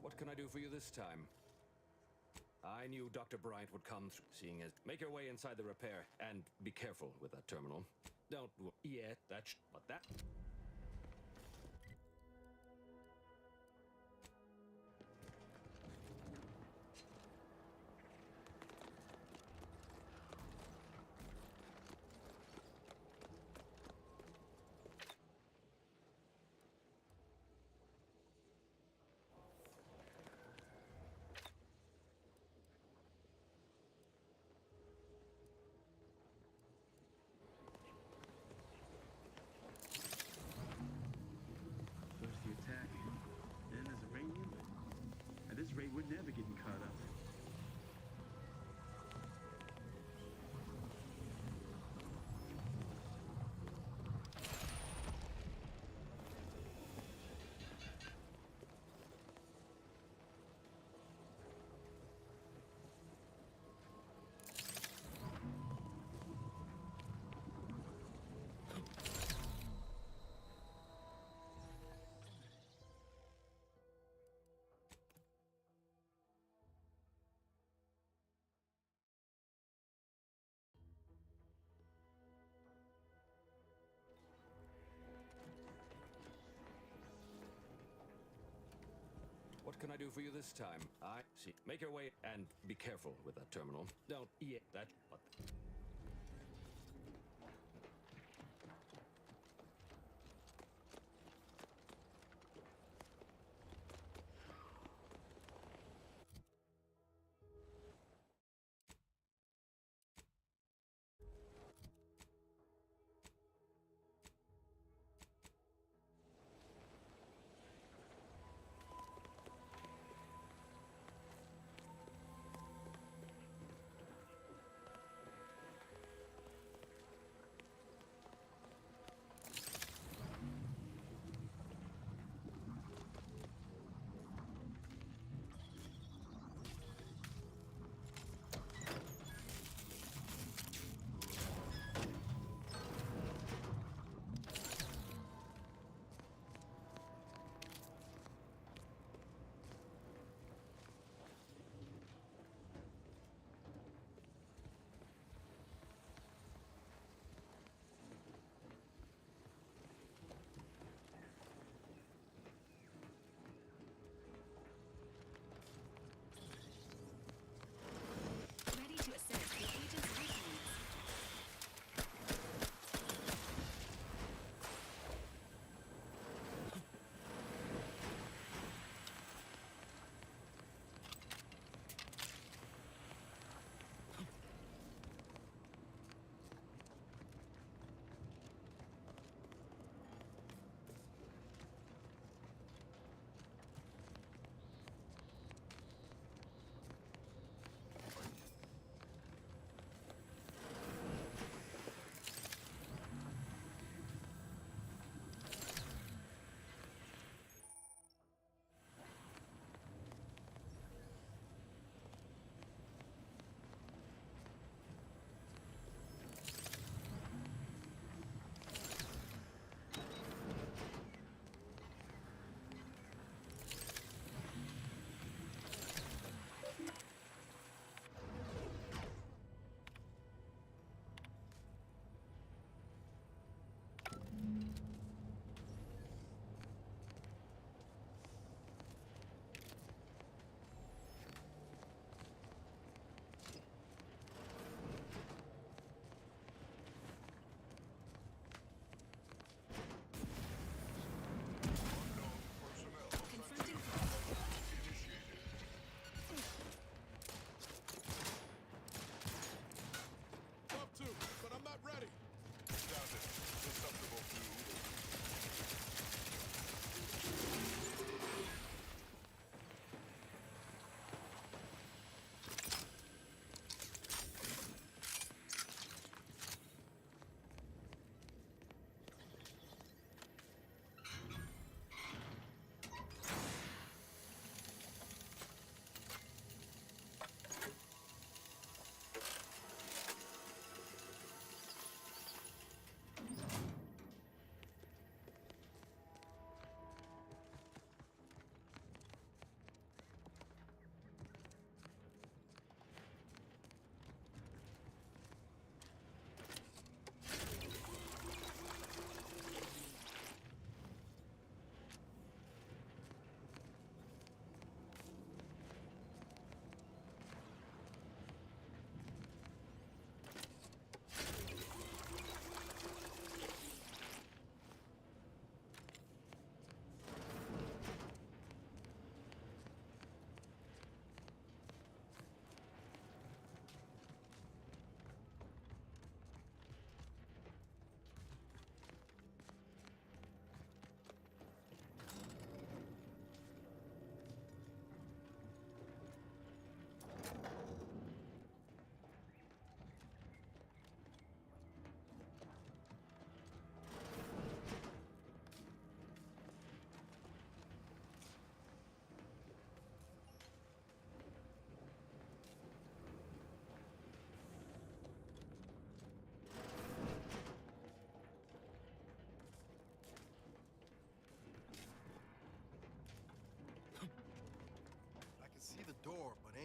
Speaker 17: What can I do for you this time? I knew Dr. Bryant would come through, seeing as... Make your way inside the repair, and be careful with that terminal. Don't... Yeah, but that...
Speaker 18: First the attack, then there's uranium. At this rate, we're never getting caught up. What can I do for you this time? I see. Make your way and be careful with that terminal. Don't. Yeah, but...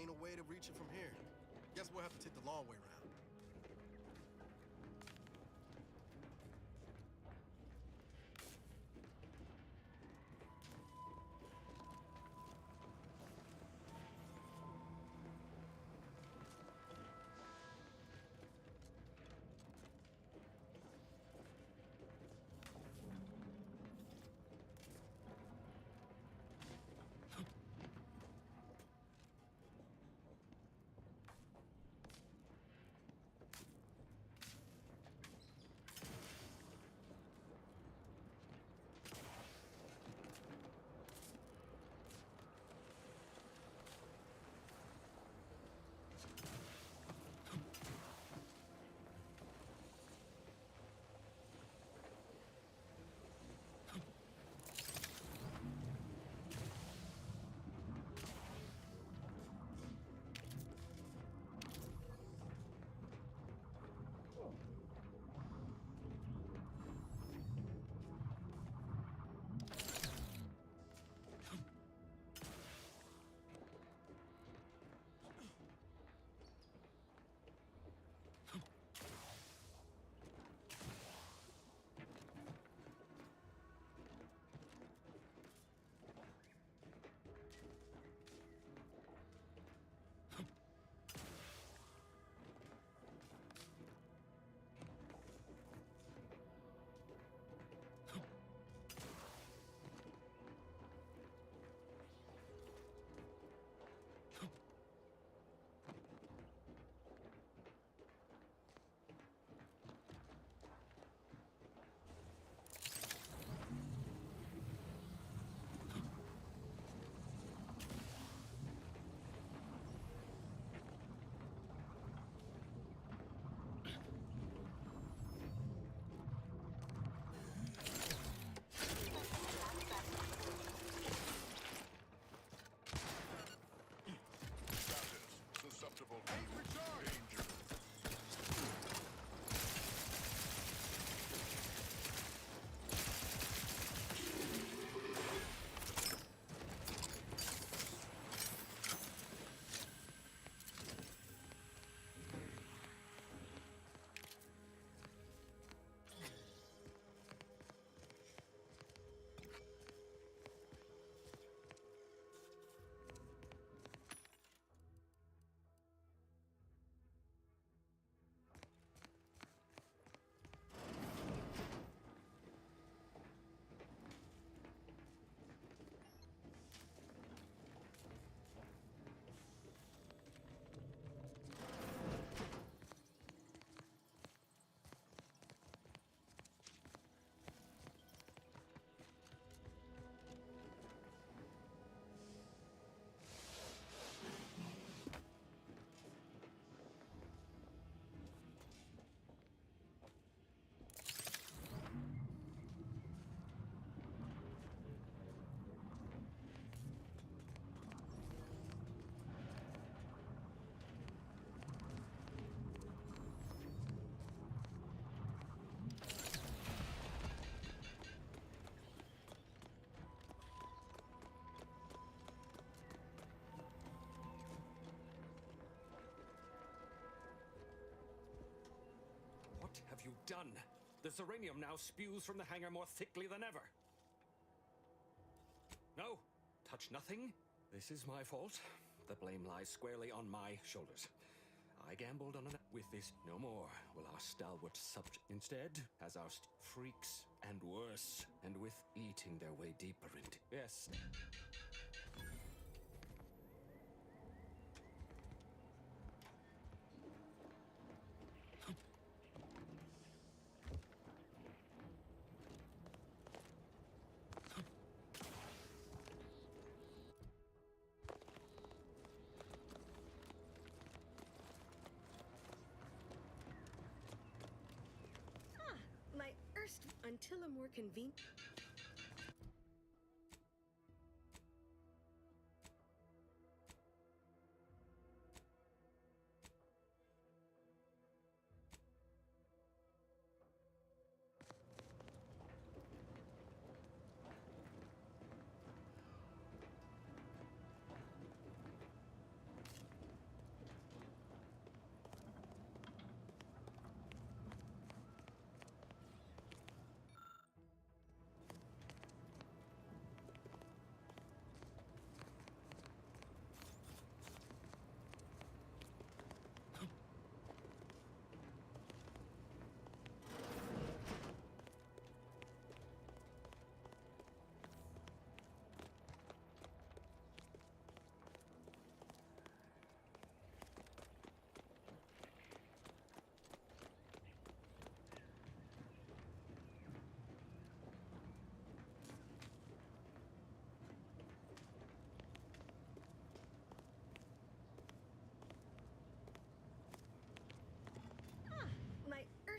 Speaker 3: ain't a way to reach it from here. Guess we'll have to take the long way around.
Speaker 17: What have you done? The Zeranium now spews from the hangar more thickly than ever. No, touch nothing. This is my fault. The blame lies squarely on my shoulders. I gambled on with this. No more will our stalwart subject. Instead, has our freaks and worse, and with eating their way deeper into. Yes.
Speaker 6: My erst until a more convenient.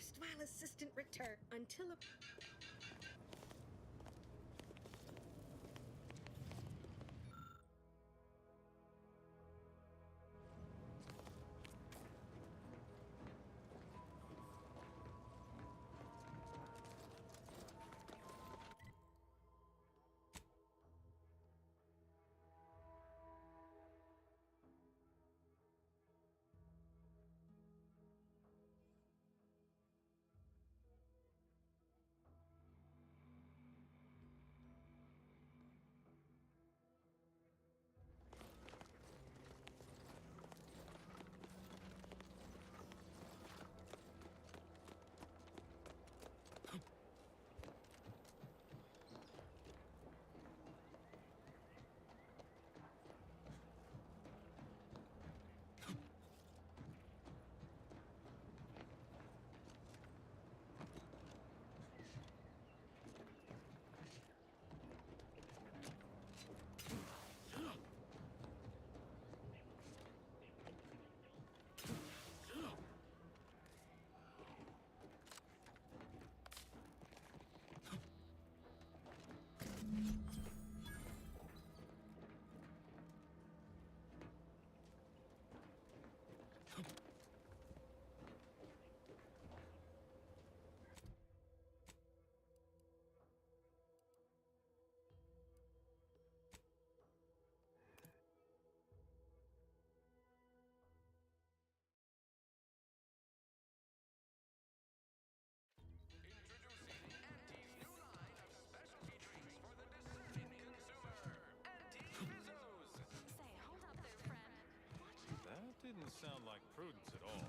Speaker 6: first while assistant return until a...
Speaker 1: Didn't sound like prudence at all.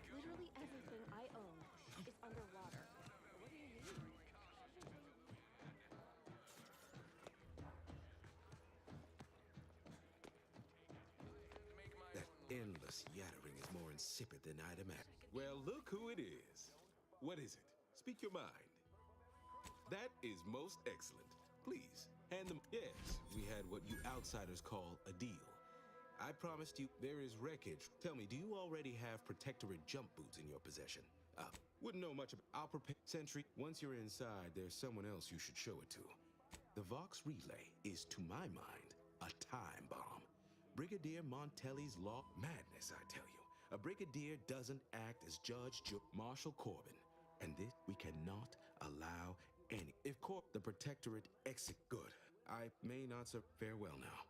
Speaker 19: Literally everything I own is underwater. What do you mean?
Speaker 15: That endless yattering is more insipid than I'd imagined. Well, look who it is. What is it? Speak your mind. That is most excellent. Please, hand them. Yes, we had what you outsiders call a deal. I promised you there is wreckage. Tell me, do you already have protectorate jump boots in your possession? Wouldn't know much about. I'll prepare. Sentry, once you're inside, there's someone else you should show it to. The Vox Relay is, to my mind, a time bomb. Brigadier Montelli's law madness, I tell you. A brigadier doesn't act as Judge Marshal Corbin, and this we cannot allow any. If the protectorate exit good, I may not say farewell now.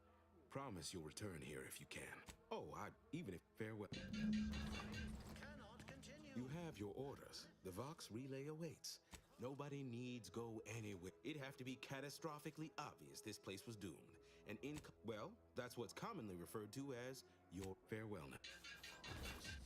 Speaker 15: Promise you'll return here if you can. Oh, even if farewell. You have your orders. The Vox Relay awaits. Nobody needs go anywhere. It'd have to be catastrophically obvious this place was doomed. And well, that's what's commonly referred to as your farewell now.